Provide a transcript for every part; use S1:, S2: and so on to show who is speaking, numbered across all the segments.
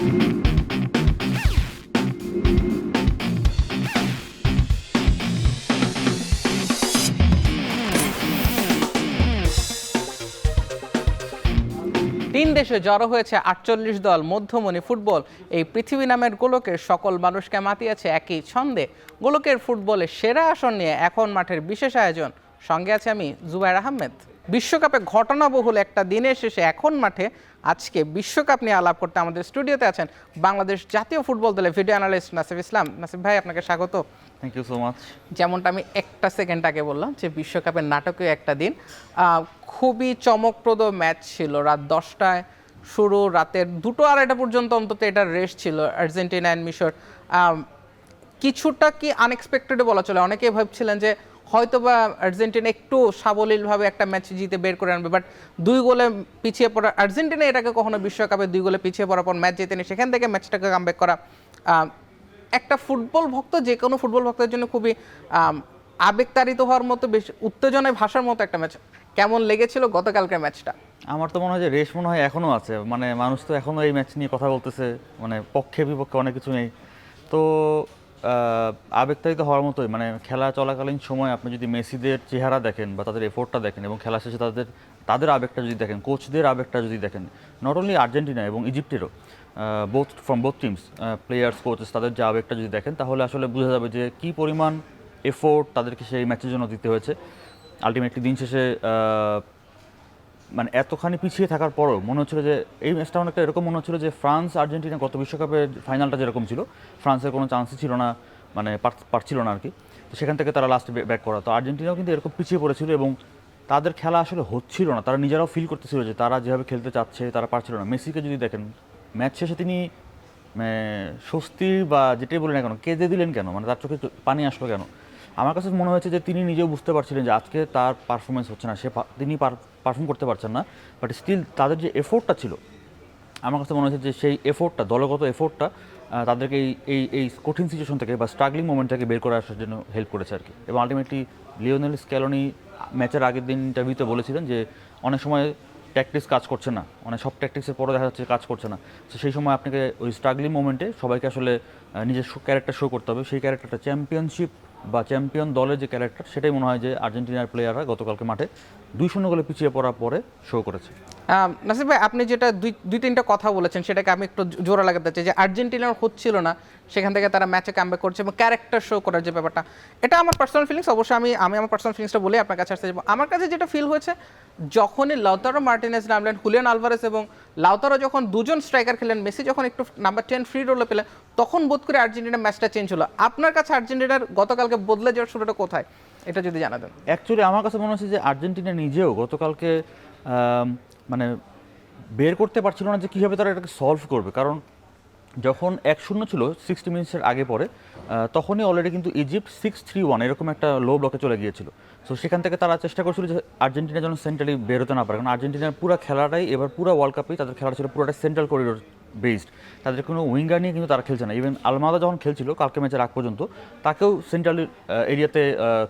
S1: তিন দেশে জড়ো হয়েছে ৪৮ দল মধ্যমণি ফুটবল। এই পৃথিবী নামের গোলকের সকল মানুষকে মাতিয়েছে একই ছন্দে। গোলকের ফুটবলের সেরা আসন নিয়ে এখন মাঠের বিশেষ আয়োজন। সঙ্গে আছে আমি জুবাইর আহমেদ। বিশ্বকাপে ঘটনাবহুল একটা দিনের শেষে এখন মাঠে আজকে বিশ্বকাপ নিয়ে আলাপ করতে আমাদের স্টুডিওতে আছেন বাংলাদেশ জাতীয় ফুটবল দলের ভিডিও অ্যানালিস্ট নাসিফ ইসলাম। নাসিফ ভাই, আপনাকে স্বাগত।
S2: Thank you so much. যেমনটা
S1: আমি একটা সেকেন্ড আগে বললাম যে বিশ্বকাপের নাটকীয় একটা দিন, খুবই চমকপ্রদ ম্যাচ ছিল। রাত 10টায় শুরু, রাতের 2-2:30 পর্যন্ত অন্তত এটার রেস্ট ছিল আর্জেন্টিনা অ্যান্ড মিশর। কিছুটা কি আনএক্সপেক্টেড বলা চলে। অনেকেই ভাবছিলেন যে হয়তোবা আর্জেন্টিনা একটু সাবলীলভাবে একটা ম্যাচ জিতে বের করে আনবে, বাট 2 গোলে পিছিয়ে পড়া আর্জেন্টিনা এর আগে কখনো বিশ্বকাপে 2 গোলে পিছিয়ে পড়ার পর ম্যাচ জেতেনি, সেখান থেকে ম্যাচটাকে কামব্যাক করা একটা ফুটবল ভক্ত, যে কোনো ফুটবল ভক্তের জন্য খুবই আবেগতাড়িত হওয়ার মতো, বেশ উত্তেজনায় ভাষার মতো একটা ম্যাচ। কেমন লেগেছিল গতকালকের ম্যাচটা?
S2: আমার তো মনে হয় যে রেশ মনে হয় এখনো আছে, মানে মানুষ তো এখনো এই ম্যাচ নিয়ে কথা বলতেছে, মানে পক্ষে বিপক্ষে অনেক কিছু নেই। তো আবেগতাড়িত হওয়ার মতোই, মানে খেলা চলাকালীন সময় আপনি যদি মেসিদের চেহারা দেখেন বা তাদের এফোর্টটা দেখেন এবং খেলা শেষে তাদের আবেগটা যদি দেখেন, কোচদের আবেগটা যদি দেখেন, নট অনলি আর্জেন্টিনা এবং ইজিপ্টেরও from both teams, players, coaches, তাদের যে আবেগটা যদি দেখেন, তাহলে আসলে বোঝা যাবে যে কী পরিমাণ এফোর্ট তাদেরকে সেই ম্যাচের জন্য দিতে হয়েছে। আলটিমেটলি দিন শেষে মানে এতখানি পিছিয়ে থাকার পরও মনে হচ্ছিল যে এই ম্যাচটা অনেকটা এরকম মনে হচ্ছিল যে ফ্রান্স আর্জেন্টিনা গত বিশ্বকাপের ফাইনালটা যেরকম ছিল, ফ্রান্সের কোনো চান্সই ছিল না, মানে পারছিল না আর কি। তো সেখান থেকে তারা লাস্টে ব্যাক করা। তো আর্জেন্টিনাও কিন্তু এরকম পিছিয়ে পড়েছিল এবং তাদের খেলা আসলে হচ্ছিল না। তারা নিজেরাও ফিল করতেছিল যে তারা যেভাবে খেলতে চাচ্ছে তারা পারছিল না। মেসিকে যদি দেখেন, ম্যাচ শেষে তিনি স্বস্তি বা যেটাই বলেন না কেন, কেঁদে দিলেন কেন, মানে তার চোখে পানি আসলো কেন? আমার কাছে মনে হয়েছে যে তিনি নিজেও বুঝতে পারছিলেন যে আজকে তার পারফরমেন্স হচ্ছে না, তিনি পারফর্ম করতে পারছেন না, বাট স্টিল তাদের যে এফোর্টটা ছিল, আমার কাছে মনে হয়েছে যে সেই এফোর্টটা, দলগত এফোর্টটা তাদেরকে এই কঠিন সিচুয়েশন থেকে বা স্ট্রাগলিং মোমেন্ট থেকে বের করে আসার জন্য হেল্প করেছে আর কি। এবং আলটিমেটলি লিওনেল স্ক্যালোনি ম্যাচের আগের দিন ইন্টারভিউতে বলেছিলেন যে অনেক সময় ট্যাকটিক্স কাজ করছে না, মানে সব ট্যাকটিক্সের পরে দেখা যাচ্ছে কাজ করছে না। তো সেই সময় আপনাকে ওই স্ট্রাগলিং মোমেন্টে সবাইকে আসলে নিজের ক্যারেক্টার শো করতে হবে। সেই ক্যারেক্টারটা চ্যাম্পিয়নশিপ বা চ্যাম্পিয়ন দলের যে ক্যারেক্টার, সেটাই মনে হয় যে আর্জেন্টিনার প্লেয়াররা গতকালকে মাঠে 2-0 গোলে পিছিয়ে পড়ার পরে শো করেছে।
S1: নাসিব ভাই, আপনি যেটা দুই তিনটা কথা বলেছেন সেটাকে আমি একটু জোড়া লাগাতে চাই যে আর্জেন্টিনার হচ্ছিল না, সেখান থেকে তারা ম্যাচে কামব্যাক করছে এবং ক্যারেক্টার শো করার যে ব্যাপারটা, এটা আমার পার্সোনাল ফিলিংস। অবশ্যই আমি আমার পার্সোনাল ফিলিংসটা বলে আপনার কাছে আসতে যাবো। আমার কাছে যেটা ফিল হয়েছে, যখনই লাউতারো মার্টিনেজ নামলেন, হুলিয়ান আলভারেজ এবং লাউতারো যখন দুজন স্ট্রাইকার খেলেন, মেসি যখন একটু নাম্বার 10 ফ্রি রোলে পেলেন, তখন বোধ করে আর্জেন্টিনার ম্যাচটা চেঞ্জ হলো। আপনার কাছে আর্জেন্টিনার গতকালকে বদলে যাওয়ার শুরুটা কোথায়, এটা যদি জানাতেন।
S2: অ্যাকচুয়ালি আমার কাছে মনে হচ্ছে যে আর্জেন্টিনা নিজেও গতকালকে মানে বের করতে পারছিল না যে কীভাবে তারা এটাকে সলভ করবে। কারণ যখন 1-0 ছিল 60 মিনিটসের আগে পরে, তখনই অলরেডি কিন্তু ইজিপ্ট 6-3-1 এরকম একটা লো ব্লকে চলে গিয়েছিল। সো সেখান থেকে তারা চেষ্টা করছিল যে আর্জেন্টিনা যেন সেন্ট্রালি বের হতে না পারে, কারণ আর্জেন্টিনার পুরো খেলাটাই এবার পুরো ওয়ার্ল্ড কাপেই তাদের খেলাটা ছিল পুরোটা সেন্ট্রাল করিডোর বেসড। তাদের কোনো উইঙ্গার নিয়ে কিন্তু তারা খেলছে না। ইভেন আলমাদা যখন খেলছিল কালকে ম্যাচের আগ পর্যন্ত, তাকেও সেন্ট্রাল এরিয়াতে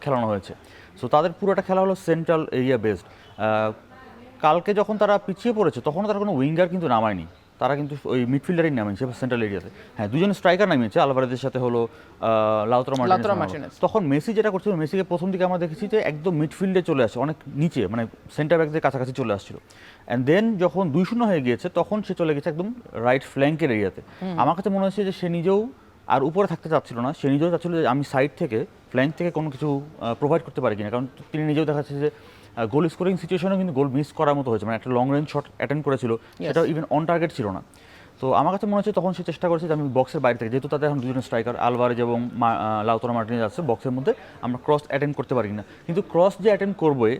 S2: খেলানো হয়েছে। সো তাদের পুরোটা খেলা হলো সেন্ট্রাল এরিয়া বেসড। কালকে যখন তারা পিছিয়ে পড়েছে, তখন তারা কোনো উইঙ্গার কিন্তু নামায়নি, তারা কিন্তু ওই মিডফিল্ডারই নামিয়েছে সেন্ট্রাল এরিয়াতে। হ্যাঁ, দুজন স্ট্রাইকার নামিয়েছে, আলভারেজের সাথে হলো লাউতারো মার্টিনেজ। তখন মেসি যেটা করছিল, মেসিকে প্রথম দিকে আমরা দেখেছি যে একদম মিডফিল্ডে চলে আসে, অনেক নিচে, মানে সেন্টার ব্যাকদের কাছাকাছি চলে আসছিল। অ্যান্ড দেন যখন 2-0 হয়ে গিয়েছে, তখন সে চলে গেছে একদম রাইট ফ্ল্যাঙ্কের এরিয়াতে। আমার কাছে মনে হচ্ছে যে সে নিজেও আর উপরে থাকতে চাচ্ছিল না, সে নিজেও চাচ্ছিল যে আমি সাইড থেকে, ফ্ল্যাঙ্ক থেকে কোনো কিছু প্রোভাইড করতে পারি কিনা। কারণ তিনি নিজেও দেখাচ্ছে যে গোল স্কোরিং সিচুয়েশনেও কিন্তু গোল মিস করার মতো হয়েছে, মানে একটা লং রেঞ্জ শট অ্যাটেন্ড করেছিল, সেটাও ইভেন অন টার্গেট ছিল না। তো আমার কাছে মনে হচ্ছে তখন সে চেষ্টা করেছে যে আমি বক্সের বাইরে থেকে, যেহেতু তাদের এখন দুজন স্ট্রাইকার আলভারেজ এবং লাউতারো মার্টিনেজ আছে বক্সের মধ্যে, আমরা ক্রস অ্যাটেন্ড করতে পারি না। কিন্তু ক্রস যে অ্যাটেন্ড করবে,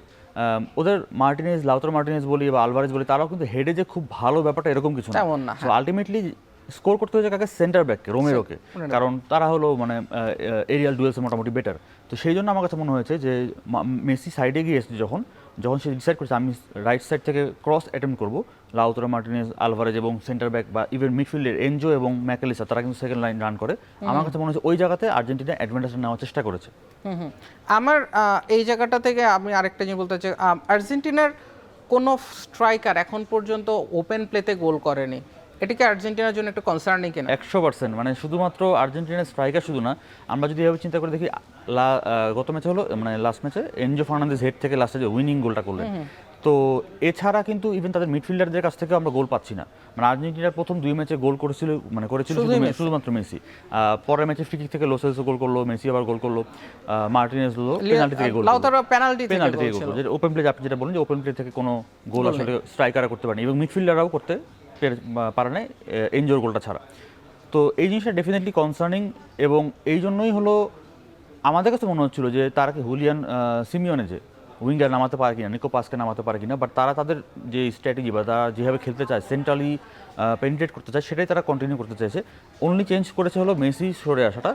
S2: ওদের মার্টিনেজ, লাউতারো মার্টিনেজ বলি বা আলভারেজ বলি, তারাও কিন্তু হেডে যে খুব ভালো ব্যাপারটা এরকম কিছু না। সো আলটিমেটলি স্কোর করতে হয়েছে কাকে? সেন্টার ব্যাককে, রোমেরোকে, কারণ তারা হলো মানে এরিয়াল ডুয়েলসে মোটামুটি বেটার। তো সেই জন্য আমার কাছে মনে হয়েছে যে মেসি সাইডে গিয়ে এসেছে, যখন সে ডিসাইড করেছে আমি রাইট সাইড থেকে ক্রস অ্যাটেম্প করবো, লাউতারো মার্টিনেজ, আলভারেজ এবং সেন্টার ব্যাক বা ইভেন মিডফিল্ডের এনজো এবং ম্যাকেলিসা, তারা কিন্তু সেকেন্ড লাইন রান করে। আমার কাছে মনে হচ্ছে ওই জায়গাতে আর্জেন্টিনা অ্যাডভান্টেজ নেওয়ার চেষ্টা করেছে।
S1: আমার এই জায়গাটা থেকে আমি আরেকটা জিনিস বলতে চাই, আর্জেন্টিনার কোনো স্ট্রাইকার এখন পর্যন্ত ওপেন প্লেতে গোল করেনি। এটা কি আর্জেন্টিনার জন্য একটু কনসার্নিং কিনা?
S2: 100%। মানে শুধুমাত্র আর্জেন্টিনার স্ট্রাইকার শুধু না, আমরা যদি এভাবে চিন্তা করে দেখি, গত ম্যাচে হলো মানে লাস্ট ম্যাচে এনজো ফার্নান্দেজ হেড থেকে লাস্টে যে উইনিং গোলটা করলেন, তো এছাড়া কিন্তু ইভেন তাদের মিডফিল্ডারদের কাছ থেকে আমরা গোল পাচ্ছি না। মানে আর্জেন্টিনার প্রথম 2 ম্যাচে গোল করেছিল শুধুমাত্র মেসি। পরের ম্যাচে ফ্রি কিক থেকে লো সেলসো গোল করলো, মেসি আবার গোল করলো, মার্টিনেজ পেনাল্টি থেকে গোল,
S1: লাউতারো পেনাল্টি থেকে
S2: গোল, যে ওপেন প্লে আপনি যেটা বলেন যে ওপেন প্লে থেকে কোনো গোল আসলে স্ট্রাইকাররা করতে পারেনি এবং মিডফিল্ডাররাও করতে পারে না এনজোর গোলটা ছাড়া। তো এই জিনিসটা ডেফিনেটলি কনসার্নিং, এবং এই জন্যই হলো আমাদের কাছে মনে হচ্ছিল যে তারা কি হুলিয়ান সিমিওনে যে উইঙ্গার নামাতে পারে কিনা, নিকো পাসকে নামাতে পারে কিনা, বাট তারা তাদের যে স্ট্র্যাটেজি বা তারা যেভাবে খেলতে চায়, সেন্ট্রালি পেনিট্রেট করতে চায়, সেটাই তারা কন্টিনিউ করতে চাইছে। অনলি চেঞ্জ করেছে হলো মেসি সরে আসাটা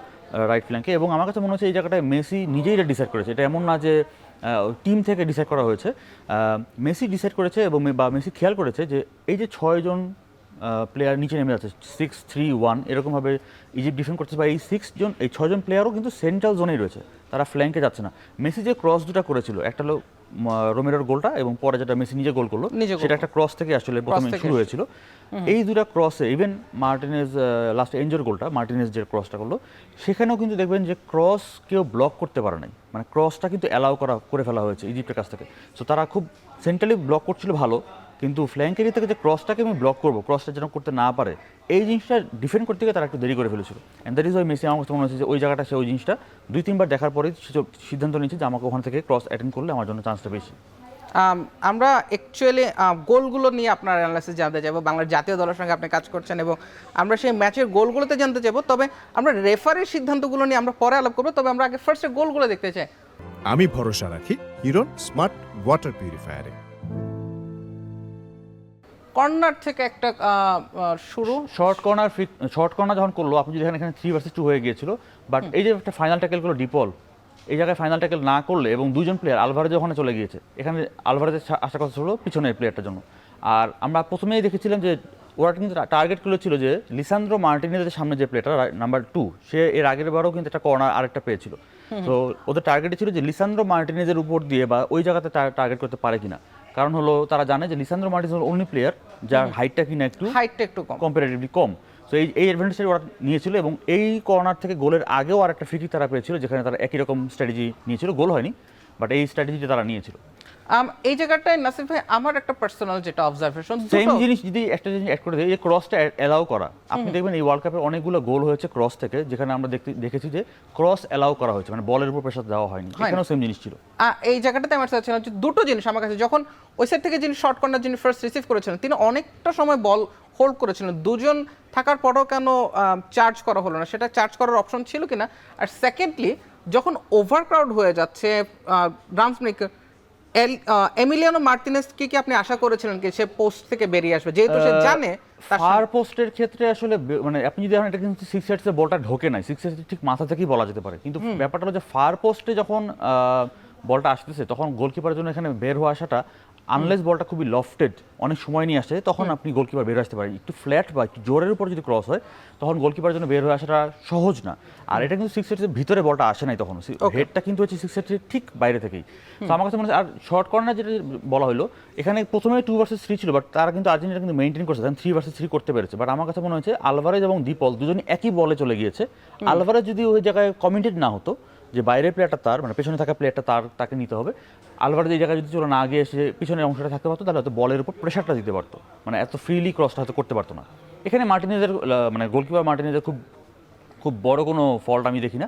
S2: রাইট ফ্ল্যাঙ্কে, এবং আমার কাছে মনে হচ্ছে এই জায়গাটায় মেসি নিজেই এটা ডিসাইড করেছে। এটা এমন না যে টিম থেকে ডিসাইড করা হয়েছে, মেসি ডিসাইড করেছে এবং বা মেসি খেয়াল করেছে যে এই যে 6 জন প্লেয়ার নিচে নেমে যাচ্ছে 6-3-1 এরকমভাবে ইজিপ্ট ডিফেন্ড করছে, বা এই 6 জন প্লেয়ারও কিন্তু সেন্ট্রাল জোনেই রয়েছে, তারা ফ্ল্যাঙ্কে যাচ্ছে না। মেসি যে ক্রস দুটা করেছিল, একটা হলো রোমেরোর গোলটা এবং পরে যেটা মেসি নিজে গোল করলো, সেটা একটা ক্রস থেকে আসলে প্রথমে শুরু হয়েছিল। এই দুটা ক্রসে ইভেন মার্টিনেজ লাস্ট এনজোর গোলটা, মার্টিনেজ যে ক্রসটা করলো, সেখানেও কিন্তু দেখবেন যে ক্রস কেউ ব্লক করতে পারে নাই, মানে ক্রসটা কিন্তু অ্যালাউ করে ফেলা হয়েছে ইজিপ্টের কাছ থেকে। সো তারা খুব সেন্ট্রালি ব্লক করছিল ভালো, কিন্তু ফ্ল্যাঙ্কের থেকে যে ক্রসটাকে আমি ব্লক করবো, ক্রসটা যেন করতে না পারে, এই জিনিসটা ডিফেন্ড করতে গিয়ে তারা একটু দেরি করে ফেলেছিল। And that is Y Messi আমার কাছে মনে হচ্ছে যে ওই জায়গাটা সে ওই জিনিসটা 2-3 বার দেখার পরেই সিদ্ধান্ত নিচ্ছে যে আমাকে ওখান থেকে ক্রস অ্যাটেন্ড করলে আমার জন্য চান্সটা বেশি।
S1: আমরা অ্যাকচুয়ালি গোলগুলো নিয়ে আপনার অ্যানালাইসিস জানতে চাইবো। বাংলার জাতীয় দলের সঙ্গে আপনি কাজ করছেন এবং আমরা সেই ম্যাচের গোলগুলোতে জানতে চাইবো, তবে আমরা রেফারির সিদ্ধান্তগুলো নিয়ে আমরা পরে আলাপ করবো। তবে আমরা আগে ফার্স্টে গোলগুলো দেখতে চাই।
S3: আমি ভরসা রাখি হিরন স্মার্ট ওয়াটার পিউরিফায়ারে।
S1: কর্নার থেকে একটা শুরু,
S2: শর্ট কর্নার যখন করলো, আপনি যদি এখানে 3 ভার্সেস 2 হয়ে গিয়েছিল, বাট এই যে একটা ফাইনাল ট্যাকেল করলো ডিপল, এই জায়গায় ফাইনাল ট্যাকেল না করলে এবং 2 জন প্লেয়ার আলভারেজ ওখানে চলে গিয়েছে, এখানে আলভারেজের আসার কথা ছিল পিছনের প্লেয়ারটার জন্য। আর আমরা প্রথমেই দেখেছিলাম যে ওরা কিন্তু টার্গেট করেছিল যে লিসান্দ্রো মার্টিনেজের সামনে যে প্লেয়ারটা নাম্বার 2, সে এর আগের বারও কিন্তু একটা কর্নার আরেকটা পেয়েছিল। তো ওদের টার্গেটই ছিল যে লিসান্দ্রো মার্টিনেজের উপর দিয়ে বা ওই জায়গাতে টার্গেট করতে পারে কিনা, কারণ হলো তারা জানে যে লিসান্দ্রো মার্টিনেজ হলো অনলি প্লেয়ার যার হাইটটা কিনা একটু কম্পারেটিভলি কম। সো এই অ্যাডভান্টেজটা ওরা নিয়েছিল, এবং এই কর্নার থেকে গোলের আগেও আর একটা ফ্রি কিক তারা পেয়েছিল, যেখানে তারা একই রকম স্ট্র্যাটেজি নিয়েছিল, গোল হয়নি, বাট এই স্ট্র্যাটেজিটা তারা নিয়েছিল।
S1: এই জায়গাটায় নাসিফ ভাই আমার একটা পার্সোনাল যেটা অবজারভেশন,
S2: সেম জিনিস যদি একটা জিনিস অ্যাড করে দেয়, এই ক্রসটা অ্যালাউ করা, আপনি দেখবেন এই ওয়ার্ল্ড কাপে অনেকগুলো গোল হয়েছে ক্রস থেকে, যেখানে আমরা দেখেছি যে ক্রস অ্যালাউ করা হয়েছে, মানে বলের উপর প্রেসার দেওয়া হয়নি, এখানেও সেম জিনিস ছিল।
S1: এই জায়গাটাতে আমার চাচ্ছিলাম যে দুটো জিনিস আমার কাছে, যখন ওই সাইড থেকে যিনি শর্ট কর্নার যিনি ফার্স্ট রিসিভ করেছিলেন, তিনি অনেকটা সময় বল হোল্ড করেছিলেন, 2 জন থাকার পরেও কেন চার্জ করা হলো না, সেটা চার্জ করার অপশন ছিল কিনা। আর সেকেন্ডলি যখন ওভারক্রাউড হয়ে যাচ্ছে রামসনিক, এমিলিয়ানো মার্টিনেজ কি আপনি আশা করেছিলেন কি সে পোস্ট থেকে বেরিয়ে আসবে, যেহেতু সে জানে
S2: ফার পোস্টের ক্ষেত্রে আসলে মানে আপনি যদি দেখেন এটা কিন্তু 6 ইয়ার্সে বলটা ঢোকে নাই, 6 ইয়ার্সে ঠিক মাথা থেকেই বলা যেতে পারে, কিন্তু ব্যাপারটা হলো যে ফার পোস্টে যখন বলটা আসতেছে তখন গোলকিপারের জন্য এখানে বের হওয়া আসাটা, আনলেস বলটা খুবই লফটেড অনেক সময় নিয়ে আসছে, তখন আপনি গোলকিপার বের আসতে পারেন। একটু ফ্ল্যাট বা একটু জোরের উপর যদি ক্রস হয়, তখন গোলকিপারের জন্য বের হয়ে আসাটা সহজ না। আর এটা কিন্তু 6 ইয়ার্সের ভিতরে বলটা আসে নাই, তখন হেডটা কিন্তু হচ্ছে 6 ইয়ার্সের ঠিক বাইরে থেকেই। তো আমার কাছে মনে হয়, আর শর্ট কর্নার যেটা বলা হলো, এখানে প্রথমে 2 ভার্সেস 3 ছিল, বাট তারা কিন্তু আর্জেন্টিনা কিন্তু মেইনটেইন করছে, 3 ভার্সেস 3 করতে পেরেছে। বাট আমার কাছে মনে হচ্ছে আলভারেজ এবং ডিপল দুজনই একই বলে চলে গিয়েছে। আলভারেজ যদি ওই জায়গায় কমিটেড না হতো যে বাইরের প্লেয়ারটা তার, মানে পেছনে থাকা প্লেয়ারটা তাকে নিতে হবে, আলভারেজ এই জায়গায় যদি চলে না গিয়ে এসে পিছনের অংশটা থাকতে পারতো, তাহলে হয়তো বলের উপর প্রেশারটা দিতে পারতো, মানে এত ফ্রিলি ক্রসটা হয়তো করতে পারতো না। এখানে মার্টিনেজের মানে গোলকিপার মার্টিনেজের খুব বড় কোনো ফল্ট আমি দেখি না,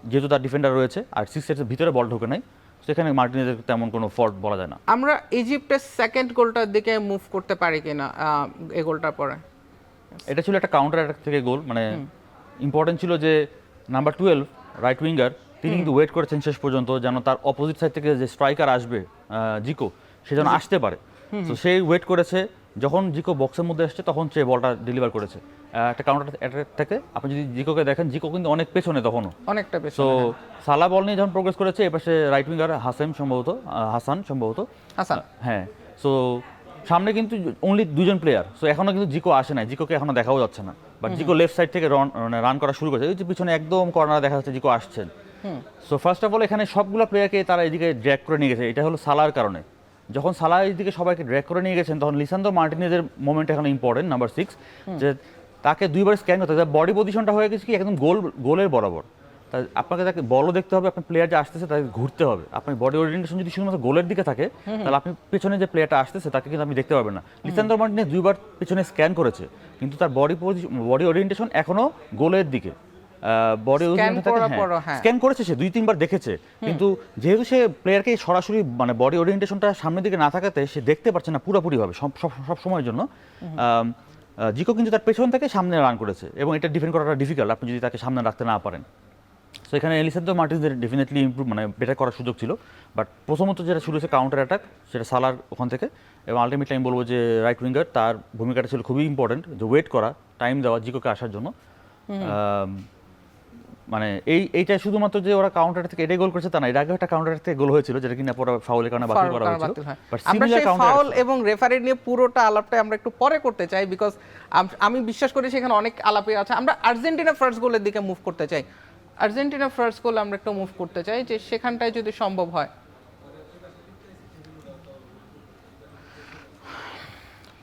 S2: যেহেতু তার ডিফেন্ডার রয়েছে আর 6 ইয়ার্সের ভিতরে বল ঢোকে নাই, সেখানে মার্টিনেজের তেমন কোনো ফল্ট বলা যায় না।
S1: আমরা ইজিপ্টের সেকেন্ড গোলটার দিকে মুভ করতে পারি কিনা এই গোলটার পরে?
S2: এটা ছিল একটা কাউন্টার অ্যাটাক থেকে গোল, মানে ইম্পর্টেন্ট ছিল যে নাম্বার 12 রাইট উইঙ্গার তিনি কিন্তু ওয়েট করেছেন শেষ পর্যন্ত, যেন তার অপোজিট সাইড থেকে যে স্ট্রাইকার আসবে জিকো, সে যেন আসতে পারে। তো সেই ওয়েট করেছে, যখন জিকো বক্সের মধ্যে আসছে তখন সে বলটা ডেলিভার করেছে একটা কাউন্টার অ্যাটাক থেকে। আপনি যদি জিকোকে দেখেন, জিকো কিন্তু অনেক পেছনে, তখনও
S1: অনেকটা পেছনে।
S2: তো সালা বল নিয়ে যখন প্রোগ্রেস করেছে, এপাশে রাইট উইঙ্গার হাসান সম্ভবত, হ্যাঁ। সো সামনে কিন্তু অনলি 2 জন প্লেয়ার, সো এখনো কিন্তু জিকো আসে নাই, জিকোকে এখনো দেখাও যাচ্ছে না। বাট জিকো লেফট সাইড থেকে রান করা শুরু করেছে, এই যে পিছনে একদম কর্নার দেখা যাচ্ছে জিকো আসছেন। সো ফার্স্ট অফ অল এখানে সবগুলো প্লেয়ারকে তারা এদিকে ড্র্যাগ করে নিয়ে গেছে, এটা হলো সালার কারণে, যখন সালাহ দিকে সবাইকে ড্র্যাগ করে নিয়ে গেছেন তখন লিসান্দ্রো মার্টিনেজের মোমেন্ট এখানে ইম্পর্টেন্ট নাম্বার 6, যে তাকে দুইবার স্ক্যান করতে হবে, বডি পজিশনটা হয়ে গেছে কি একদম গোলের বরাবর। তাই আপনাকে তাকে বলও দেখতে হবে, আপনার প্লেয়ার যে আসতেছে তাকে ঘুরতে হবে। আপনার বডি ওরিয়েন্টেশন যদি শুধুমাত্র গোলের দিকে থাকে তাহলে আপনি পেছনে যে প্লেয়ারটা আসতেছে তাকে কিন্তু আপনি দেখতে পাবেন না। লিসান্দ্রো মার্টিনেজ দুইবার পেছনে স্ক্যান করেছে কিন্তু তার বডি ওরিয়েন্টেশন এখনো গোলের দিকে। বডি স্ক্যান করেছে, সে 2-3 বার দেখেছে, কিন্তু যেহেতু সে প্লেয়ারকে সরাসরি মানে বডি ওরিয়েন্টেশনটা সামনের দিকে না থাকাতে সে দেখতে পারছে না পুরোপুরিভাবে সব সময়ের জন্য। জিকো কিন্তু তার পেছন থেকে সামনে রান করেছে এবং এটা ডিফেন্ড করাটা ডিফিকাল্ট আপনি যদি তাকে সামনে রাখতে না পারেন। সো এখানে লিসান্দ্রো মার্টিনেজের ডেফিনেটলি ইমপ্রুভ মানে বেটার করার সুযোগ ছিল, বাট প্রথমত যেটা শুরু হয়েছে কাউন্টার অ্যাটাক সেটা সালার ওখান থেকে, এবং আলটিমেটলি আমি বলবো যে রাইট উইঙ্গার তার ভূমিকাটা ছিল খুবই ইম্পর্টেন্ট, যে ওয়েট করা, টাইম দেওয়া জিকোকে আসার জন্য। মানে এইটা শুধুমাত্র যে ওরা কাউন্টার থেকে এটাই গোল করেছে তা না, এর আগে একটা কাউন্টার থেকে গোল হয়েছিল যেটা কিনা পরে ফাউলের কারণে বাতিল করা হয়েছিল। বাট
S1: আমরা সেই ফাউল এবং রেফারি নিয়ে পুরোটা আলাপটা আমরা একটু পরে করতে চাই, বিকজ আমি বিশ্বাস করি সেখানে অনেক আলাপে আছে। আমরা আর্জেন্টিনা ফার্স্ট গোলের দিকে মুভ করতে চাই। আর্জেন্টিনা ফার্স্ট গোল আমরা একটু মুভ করতে চাই, যে সেখানটায় যদি সম্ভব হয়।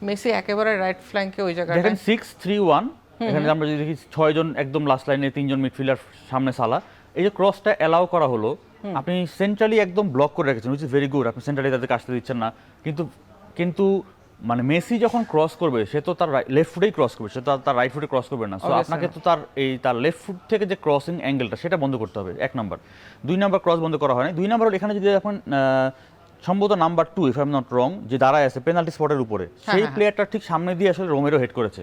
S1: মেসি একেবারে রাইট ফ্ল্যাঙ্কে ওই জায়গায়
S2: দেখেন 6-3-1, এখানে আমরা যদি দেখি 6 জন একদম লাস্ট লাইনে, 3 জন মিডফিল্ডার সামনে সালা, এই যে ক্রসটা অ্যালাউ করা হলো, আপনি সেন্ট্রালি একদম ব্লক করে রেখেছেন, উইচ ইজ ভেরি গুড। আপনি সেন্ট্রালি তাদেরকে আসতে দিচ্ছেন না, কিন্তু মানে মেসি যখন ক্রস করবে সে তো তার লেফট ফুটেই ক্রস করবে, সে তো তার রাইট ফুটে ক্রস করবে না। সো আপনাকে তো তার লেফট ফুট থেকে যে ক্রসিং অ্যাঙ্গেলটা সেটা বন্ধ করতে হবে, 1 নাম্বার। 2 নাম্বার ক্রস বন্ধ করা হয় না। 2 নাম্বার এখানে যদি এখন সম্ভবত number 2 if I am not wrong, যে দাঁড়ায় আছে পেনাল্টি স্পটের উপরে, সেই প্লেয়ারটা ঠিক সামনে দিয়ে আসলে রোমেরো হেড করেছে।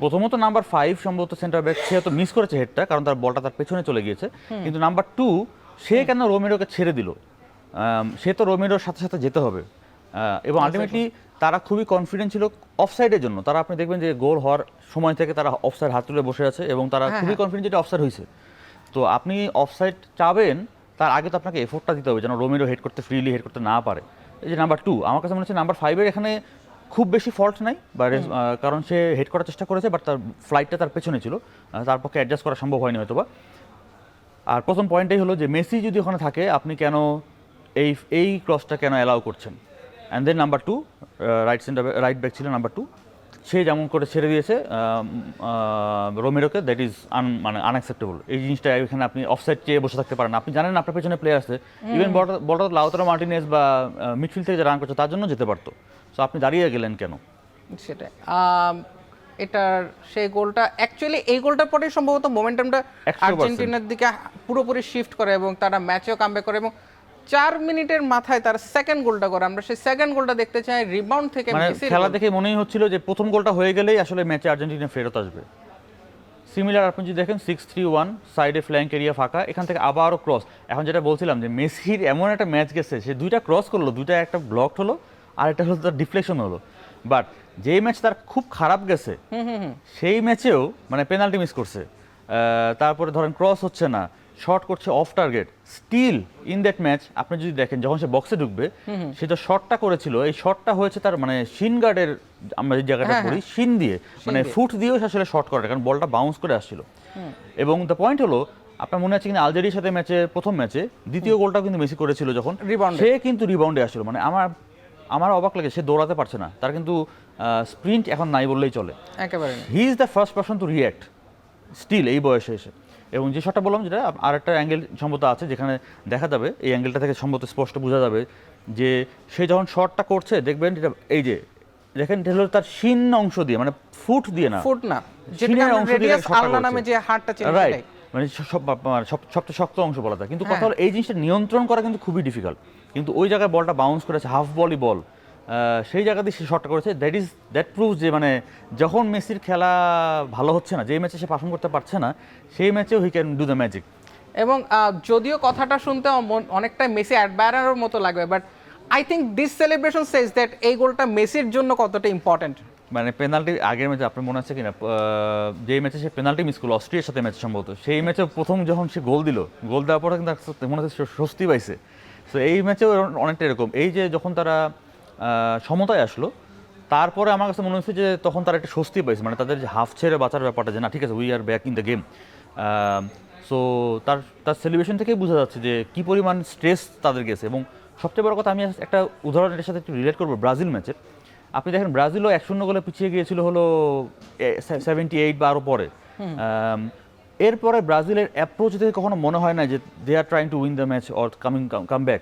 S2: প্রথমত নাম্বার 5 সম্ভবত সেন্টার ব্যাক, সে তো মিস করেছে হেডটা কারণ তার বলটা তার পেছনে চলে গিয়েছে, কিন্তু নাম্বার 2 সে কেন রোমেরোকে ছেড়ে দিল? সে তো রোমেরোর সাথে সাথে যেতে হবে, এবং আলটিমেটলি তারা খুবই কনফিডেন্ট ছিল অফসাইডের জন্য। তারা আপনি দেখবেন যে গোল হওয়ার সময় থেকে তারা অফসাইড হাত তুলে বসে আছে এবং তারা খুবই কনফিডেন্ট যেটা অফসাইড হয়েছে। তো আপনি অফসাইড চাবেন তার আগে তো আপনাকে এফোর্টটা দিতে হবে যেন রোমেরো হেড করতে ফ্রিলি হেড করতে না পারে। এই যে নাম্বার 2, আমার কাছে মনে হচ্ছে নাম্বার 5-এর এখানে খুব বেশি ফল্ট নাই, বা কারণ সে হেড করার চেষ্টা করেছে বাট তার ফ্লাইটটা তার পেছনে ছিল, তার পক্ষে অ্যাডজাস্ট করা সম্ভব হয়নি হয়তো বা। আর প্রথম পয়েন্টটাই হলো যে মেসি যদি ওখানে থাকে আপনি কেন এই ক্রসটা কেন অ্যালাউ করছেন। And then number 2 right back ছিল নাম্বার 2, সে যেমন করে ছেড়ে দিয়েছে রোমেরোকে, দ্যাট ইজ মানে আনঅ্যাকসেপ্টেবল। এই জিনিসটা এখানে আপনি অফসাইড চেয়ে বসে থাকতে পারেন, আপনি জানেন আপনার পেছনে প্লেয়ার আছে, ইভেন বলটা লাউতারো মার্টিনেজ বা মিডফিল্ড থেকে যে রান করছে তার জন্য যেতে পারতো, সো আপনি দাঁড়িয়ে গেলেন কেন?
S1: সেটাই এটার সেই গোলটা অ্যাকচুয়ালি এই গোলটার পরে সম্ভবত মোমেন্টামটা
S2: 100%
S1: আর্জেন্টিনার দিকে পুরোপুরি শিফট করে এবং তারা ম্যাচেও কামব্যাক করে এবং 4 মিনিটের মাথায় তার সেকেন্ড গোলটা করে। আমরা সেই সেকেন্ড গোলটা দেখতে চাই রিবাউন্ড থেকে
S2: মানে
S1: মেসির
S2: খেলা দেখে মনেই হচ্ছিল যে প্রথম গোলটা হয়ে গেলেই আসলে ম্যাচে আর্জেন্টিনা ফেরত আসবে। সিমিলার আপনি যদি দেখেন 6-3-1, সাইডে ফ্ল্যাঙ্ক এরিয়া ফাঁকা, এখান থেকে আবারও ক্রস। এখন যেটা বলছিলাম যে মেসির এমন একটা ম্যাচ গেছে, সে 2টা ক্রস করলো, 2টা একটা ব্লকড হলো আর একটা হলো তার ডিফ্লেকশন হলো, বাট যেই ম্যাচ তার খুব খারাপ গেছে সেই ম্যাচেও মানে পেনাল্টি মিস করছে, তারপরে ধরেন ক্রস হচ্ছে না, শট করছে off target, still in that match আপনি যদি দেখেন যখন সে বক্সে ঢুকবে সে যে শটটা করেছিল এই শটটা হয়েছে তার মানে শিন গার্ডের, আমরা যে জায়গাটা করি শিন দিয়ে, মানে ফুট দিয়েও সে আসলে শট করে কারণ বলটা বাউন্স করে আসছিল। এবং দ্য পয়েন্ট হলো আপনার মনে আছে কিনা আলজেরিয়ার সাথে প্রথম ম্যাচে দ্বিতীয় গোলটাও কিন্তু মেসি করেছিল যখন সে কিন্তু রিবাউন্ডে আসছিল, মানে আমার অবাক লাগে সে দৌড়াতে পারছে না, তার কিন্তু স্প্রিন্ট এখন নাই বললেই চলে,
S1: একেবারে
S2: he is the first person to react still এই বয়সে এসে। এবং যে শটটা বললাম যেটা আর একটা অ্যাঙ্গেল সম্ভবত আছে যেখানে দেখা যাবে, এই অ্যাঙ্গেলটা থেকে সম্ভবত স্পষ্ট বোঝা যাবে যে সে যখন শটটা করছে দেখবেন এটা এই যে দেখেন এটা হলো তার শিন অংশ দিয়ে, মানে ফুট দিয়ে না,
S1: ফুট না, যেটা আমরা রেডিয়াস আলনা নামে যে হাড়টা ছিল সেটাই,
S2: মানে সবচেয়ে শক্ত অংশ বলা যায়। কিন্তু কথা হলো এই জিনিসটা নিয়ন্ত্রণ করা কিন্তু খুবই ডিফিকাল্ট, কিন্তু ওই জায়গায় বলটা বাউন্স করেছে, হাফ বলই বল, সেই জায়গাতেই সে শটটা করেছে। দ্যাট প্রুভস যে মানে যখন মেসির খেলা ভালো হচ্ছে না, যে ম্যাচে সে পারফর্ম করতে পারছে না সেই ম্যাচেও he can do the magic.
S1: এবং যদিও কথাটা শুনতে অনেকটা মেসি অ্যাডমায়ারের মতো লাগবে, but I think this celebration says that এই গোলটা মেসির জন্য কতটা ইম্পর্টেন্ট।
S2: মানে পেনাল্টি আগের ম্যাচে আপনার মনে আছে কিনা, যেই ম্যাচে সে পেনাল্টি মিস করলো অস্ট্রিয়ার সাথে ম্যাচ সম্ভবত, সেই ম্যাচে প্রথম যখন সে গোল দিল, গোল দেওয়ার পরে কিন্তু মনে হচ্ছে স্বস্তি পাইছে। সো এই ম্যাচেও অনেকটা এরকম, এই যে যখন তারা সমতায় আসলো তারপরে আমার কাছে মনে হচ্ছে যে তখন তারা একটা স্বস্তি পাইছে, মানে তাদের যে হাফ ছেড়ে বাঁচার ব্যাপারটা যে না ঠিক আছে we are back in the game. So তার সেলিব্রেশন থেকেই বোঝা যাচ্ছে যে কী পরিমাণ স্ট্রেস তাদের গেছে, এবং সবচেয়ে বড় কথা, আমি একটা উদাহরণ এটার সাথে একটু রিলেট করবো ব্রাজিল ম্যাচের। আপনি দেখেন ব্রাজিলও 1-0 গোলে পিছিয়ে গিয়েছিল হলো 78 বা আরও পরে। এরপরে ব্রাজিলের অ্যাপ্রোচ থেকে কখনো মনে হয় না যে they are trying to win the match or come back.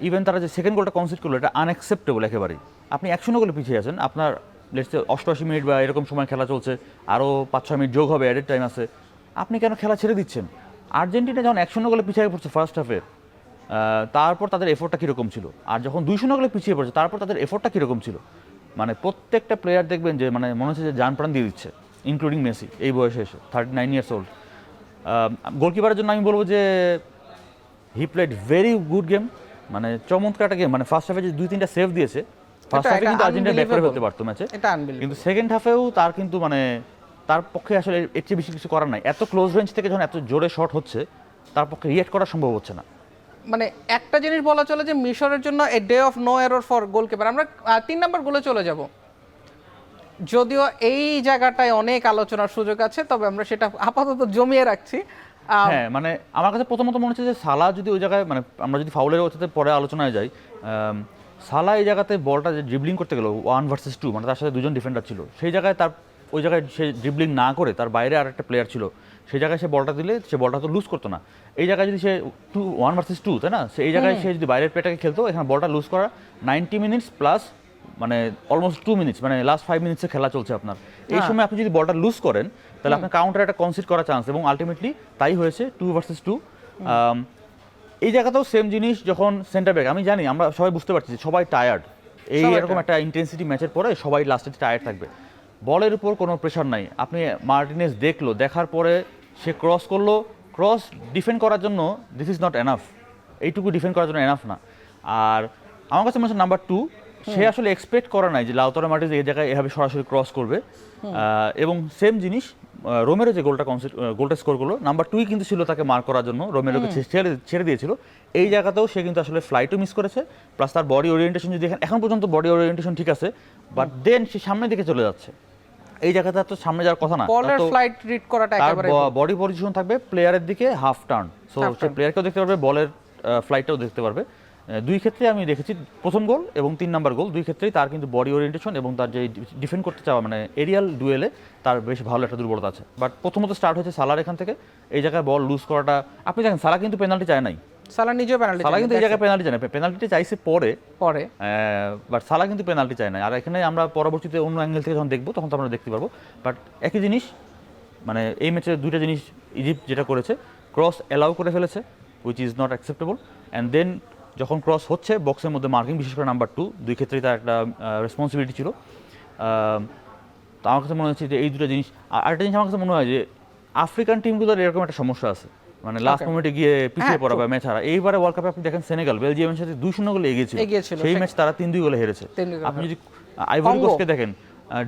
S2: Even তারা যে সেকেন্ড গোলটা কনসিড করলো এটা আনঅ্যাকসেপ্টেবল একেবারেই। আপনি 1-0 গোলে পিছিয়ে আছেন, আপনার লেটস সে 88 মিনিট বা এরকম সময় খেলা চলছে, আরও 5-6 মিনিট যোগ হবে, অ্যাডেড টাইম আছে, আপনি কেন খেলা ছেড়ে দিচ্ছেন? আর্জেন্টিনা যখন 1-0 গোলে পিছিয়ে পড়ছে ফার্স্ট হাফে, তারপর তাদের এফোর্টটা কীরকম ছিল, আর যখন 2-0 গোলে পিছিয়ে পড়ছে তারপর তাদের এফোর্টটা কীরকম ছিল। মানে প্রত্যেকটা প্লেয়ার দেখবেন যে মানে মনে হচ্ছে যে জান প্রাণ দিয়ে দিচ্ছে, ইনক্লুডিং মেসি এই বয়সে এসে 39 ইয়ার্স ওল্ড। গোলকিপারের জন্য আমি বলবো যে he played very good game, মানে চমৎকার একটা গেম। মানে ফার্স্ট হাফে যে 2-3টা সেভ দিয়েছে, ফার্স্ট হাফে কিন্তু আর্জেন্টিনা ব্যাক করে ফেলতে পারতো ম্যাচে, কিন্তু সেকেন্ড হাফেও তার কিন্তু মানে তার পক্ষে আসলে এর চেয়ে বেশি কিছু করার নাই। এত ক্লোজ রেঞ্জ থেকে যখন এত জোরে শট হচ্ছে, তার পক্ষে রিয়েক্ট করা সম্ভব হচ্ছে না।
S1: মানে একটা জিনিস বলা চলে যে মিশরের জন্য a day of no error for goalkeeper. আমরা 3 নম্বর গোলে চলে যাব, যদিও এই জায়গাটায় অনেক আলোচনার সুযোগ আছে, তবে আমরা সেটা আপাতত জমিয়ে রাখছি।
S2: হ্যাঁ, মানে আমার কাছে প্রথমত মনে হচ্ছে যে সালা যদি ওই জায়গায়, মানে আমরা যদি ফাউলের ওটাতে পরে আলোচনায় যাই, সালা এই জায়গাতে বলটা যে ড্রিবলিং করতে গেল 1 ভার্সেস 2, মানে তার সাথে 2জন ডিফেন্ডার ছিল, সেই জায়গায় তার ওই জায়গায় সে ড্রিবলিং না করে তার বাইরে আর একটা প্লেয়ার ছিল, সেই জায়গায় সে বলটা দিলে সে বলটা তো লুজ করতো না। এই জায়গায় যদি সে 1 ভার্সেস 2, তাই না, এই জায়গায় সে যদি বাইরের প্লেয়ারটাকে খেলতো, এখানে বলটা লুজ করা 90 মিনিটস প্লাস মানে অলমোস্ট 2 মিনিটস, মানে লাস্ট 5 মিনিটসে খেলা চলছে আপনার। এই সময় আপনি যদি বলটা লুজ করেন তাহলে আপনার কাউন্টার একটা কনসিড করার চান্স, এবং আলটিমেটলি তাই হয়েছে 2 ভার্সেস 2। এই জায়গাতেও সেম জিনিস যখন সেন্টার ব্যাক, আমি জানি আমরা সবাই বুঝতে পারছি যে সবাই টায়ার্ড, এই এরকম একটা ইন্টেন্সিটি ম্যাচের পরে সবাই লাস্টে টায়ার্ড থাকবে, বলের উপর কোনো প্রেশার নাই। আপনি মার্টিনেজ দেখলো, দেখার পরে সে ক্রস করলো, ক্রস ডিফেন্ড করার জন্য দিস ইজ নট এনাফ, এইটুকু ডিফেন্ড করার জন্য এনাফ না। আর আমার কাছে মনে হচ্ছে নাম্বার 2, সে আসলে এক্সপেক্ট করা নাই যে লাউতারো মার্টিনেজ এই জায়গায় এভাবে সরাসরি ক্রস করবে। এবং সেম জিনিস রোমেরো যে গোলটা স্কোর করলো, নাম্বার 2 কিন্তু ছিল তাকে মার্ক করার জন্য, রোমেরোকে ছেড়ে দিয়েছিল। এই জায়গাতেও সে কিন্তু আসলে ফ্লাইটও মিস করেছে, প্লাস তার বডি ওরিয়েন্টেশন যদি এখন পর্যন্ত বডি ওরিয়েন্টেশন ঠিক আছে, বাট দেন সে সামনের দিকে চলে যাচ্ছে। এই জায়গাতে তো সামনে যাওয়ার কথা না,
S1: বলের ফ্লাইট রিড করাটা একেবারে
S2: বডি পজিশন থাকবে প্লেয়ারের দিকে হাফ টার্ন, সো সে প্লেয়ারকেও দেখতে পারবে, বলের ফ্লাইটটাও দেখতে পারবে। দুই ক্ষেত্রে আমি দেখেছি, প্রথম গোল এবং 3 নাম্বার গোল, দুই ক্ষেত্রেই তার কিন্তু বডি ওরিয়েন্টেশন এবং তার যে ডিফেন্ড করতে চাওয়া, মানে এরিয়াল ডুয়েলে তার বেশ ভালো একটা দুর্বলতা আছে। বাট প্রথমত স্টার্ট হয়েছে সালার এখান থেকে, এই জায়গায় বল লুজ করাটা, আপনি দেখেন সালা কিন্তু পেনাল্টি চায় নাই,
S1: সালা নিজেও পেনাল্টি,
S2: সালা কিন্তু এই জায়গায় পেনাল্টি চায় না, পেনাল্টি চাইছে পরে, বাট সালা কিন্তু পেনাল্টি চায় না। আর এখানে আমরা পরবর্তীতে অন্য অ্যাঙ্গেল থেকে যখন দেখবো তখন তো আমরা দেখতে পারবো। বাট একই জিনিস, মানে এই ম্যাচে দুইটা জিনিস ইজিপ্ট যেটা করেছে, ক্রস অ্যালাউ করে ফেলেছে, which is not acceptable, and then যখন ক্রস হচ্ছে বক্সের মধ্যে মার্কিং, বিশেষ করে নাম্বার 2, দুই ক্ষেত্রেই তার একটা রেসপন্সিবিলিটি ছিল। তো আমার কাছে মনে হচ্ছে যে এই দুটো জিনিস। আরেকটা জিনিস আমার কাছে মনে হয় যে আফ্রিকান টিমগুলোর এরকম একটা সমস্যা আছে, মানে লাস্ট মোমেন্টে গিয়ে পিছিয়ে পড়া বা ম্যাচ হারা। এইবারে ওয়ার্ল্ড কাপে আপনি দেখেন সেনেগাল বেলজিয়ামের সাথে 2-0 গোলে এগিয়েছিল, সেই ম্যাচ তারা 3-2 গোলে হেরেছে। আপনি যদি আইভরি কোস্টকে দেখেন,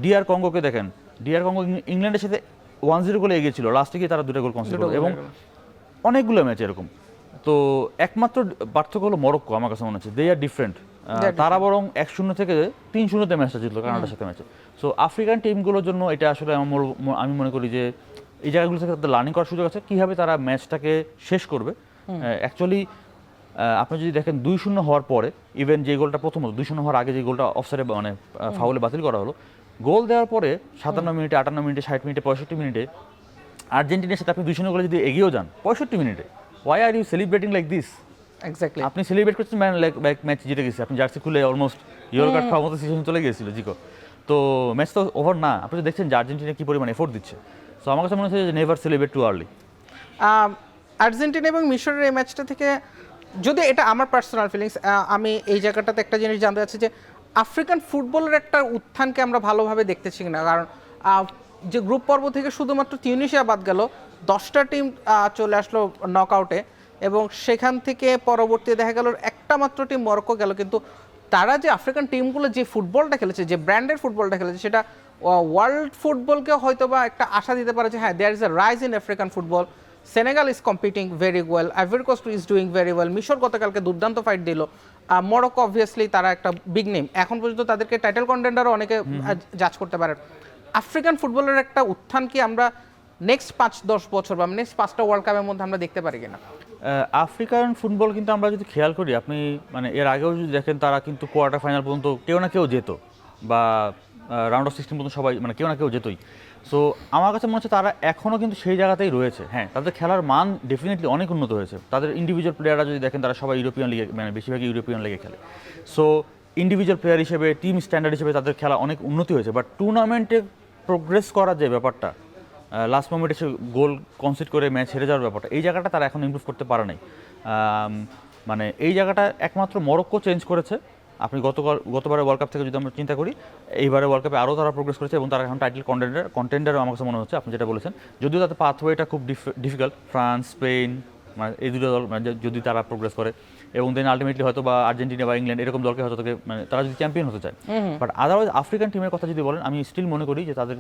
S2: ডিআর কঙ্গোকে দেখেন, ডিআর কঙ্গো ইংল্যান্ডের সাথে 1-0 গোলে এগিয়েছিল, লাস্টে গিয়ে তারা 2টা গোল কনসিড করলো, এবং অনেকগুলো ম্যাচ এরকম। তো একমাত্র পার্থক্য হলো মরক্কো, আমার কাছে মনে হচ্ছে দে আর ডিফারেন্ট, তারা বরং 1-0 থেকে 3-0-তে ম্যাচটা জিতলো কানাডার সাথে ম্যাচে। সো আফ্রিকান টিমগুলোর জন্য এটা আসলে আমি মনে করি যে এই জায়গাগুলো থেকে তাদের লার্নিং করার সুযোগ আছে, কীভাবে তারা ম্যাচটাকে শেষ করবে। অ্যাকচুয়ালি আপনি যদি দেখেন 2-0 হওয়ার পরে, ইভেন যে গোলটা প্রথমত 2-0 হওয়ার আগে যে গোলটা অফসাইডে মানে ফাউলে বাতিল করা হলো, গোল দেওয়ার পরে 57 মিনিটে, 58 মিনিটে, 60 মিনিটে, 65 মিনিটে আর্জেন্টিনার সাথে আপনি 2-0 গোলে যদি এগিয়েও যান 65 মিনিটে, why are you celebrating like this?
S1: Exactly,
S2: আপনি সেলিব্রেট করছেন ম্যাচ জিতে গেছে, আপনি জার্সি খুলে অলমোস্ট ইয়েলো কার্ড খাওয়ার মতো সিচুয়েশন চলে গিয়েছিল জিকো। তো ম্যাচ তো ওভার না, আপনি তো দেখছেন যে আর্জেন্টিনা কী পরিমাণ এফোর্ট দিচ্ছে। সো আমার কাছে মনে হচ্ছে যে never celebrate too early.
S1: Argentina এবং মিশরের এই ম্যাচটা থেকে, যদি এটা আমার পার্সোনাল ফিলিংস, আমি এই জায়গাটাতে একটা জিনিস জানতে চাচ্ছি যে আফ্রিকান ফুটবলের একটা উত্থানকে আমরা ভালোভাবে দেখতেছি না, কারণ যে গ্রুপ পর্ব থেকে শুধুমাত্র তিউনিশিয়া বাদ গেল, 10টা টিম চলে আসলো নকআউটে, এবং সেখান থেকে পরবর্তীতে দেখা গেল একটা মাত্র টিম মরক্কো গেল, কিন্তু তারা যে আফ্রিকান টিমগুলো যে ফুটবলটা খেলেছে, যে ব্র্যান্ডের ফুটবলটা খেলেছে, সেটা ওয়ার্ল্ড ফুটবলকে হয়তো বা একটা আশা দিতে পারে যে হ্যাঁ, there is a rise in African football. Senegal is competing very well, Ivory Coast is doing very well, মিশর গতকালকে দুর্দান্ত ফাইট দিল, মরক্কো অবভিয়াসলি তারা একটা বিগ নেম, এখন পর্যন্ত তাদেরকে টাইটেল কন্টেন্ডারও অনেকে জাজ করতে পারে। আফ্রিকান ফুটবলের একটা উত্থান কি আমরা নেক্সট 5-10 বছর বা নেক্সট 5টা ওয়ার্ল্ড কাপের মধ্যে আমরা দেখতে পারি কিনা?
S2: আফ্রিকান ফুটবল কিন্তু আমরা যদি খেয়াল করি, আপনি মানে এর আগেও যদি দেখেন, তারা কিন্তু কোয়ার্টার ফাইনাল পর্যন্ত কেউ না কেউ যেত, বা রাউন্ড অফ 16 পর্যন্ত সবাই মানে কেউ না কেউ যেতই। সো আমার কাছে মনে হচ্ছে তারা এখনও কিন্তু সেই জায়গাতেই রয়েছে। হ্যাঁ, তাদের খেলার মান ডেফিনেটলি অনেক উন্নত হয়েছে। তাদের ইন্ডিভিজুয়াল প্লেয়াররা যদি দেখেন, তারা সবাই ইউরোপিয়ান লিগে, মানে বেশিরভাগই ইউরোপিয়ান লিগে খেলে। সো ইন্ডিভিজুয়াল প্লেয়ার হিসেবে, টিম স্ট্যান্ডার্ড হিসেবে তাদের খেলা অনেক উন্নতি হয়েছে। বাট টুর্নামেন্টে প্রোগ্রেস করার যে ব্যাপারটা, লাস্ট মোমেন্টে এসে গোল কনসিড করে ম্যাচ হেরে যাওয়ার ব্যাপারটা, এই জায়গাটা তারা এখন ইমপ্রুভ করতে পারে নাই। মানে এই জায়গাটা একমাত্র মরক্কো চেঞ্জ করেছে। আপনি গতবারের ওয়ার্ল্ড কাপ থেকে যদি আমরা চিন্তা করি, এইবারে ওয়ার্ল্ড কাপে আরও তারা প্রোগ্রেস করেছে এবং তারা এখন টাইটেল কন্টেন্ডারও আমার কাছে মনে হচ্ছে, আপনি যেটা বলেছেন। যদিও তাদের পাথওয়েটা খুব ডিফিকাল্ট, ফ্রান্স, স্পেন, মানে এই দুটো দল মানে যদি তারা প্রোগ্রেস করে, এবং দেন আলটিমেটলি হয়তো বা আর্জেন্টিনা বা ইংল্যান্ড এরকম দলকে হয়তো তাকে মানে তারা যদি চ্যাম্পিয়ন হতে চায়। বাট আদারওয়াইজ আফ্রিকান টিমের কথা যদি বলেন, আমি স্টিল মনে করি যে তাদের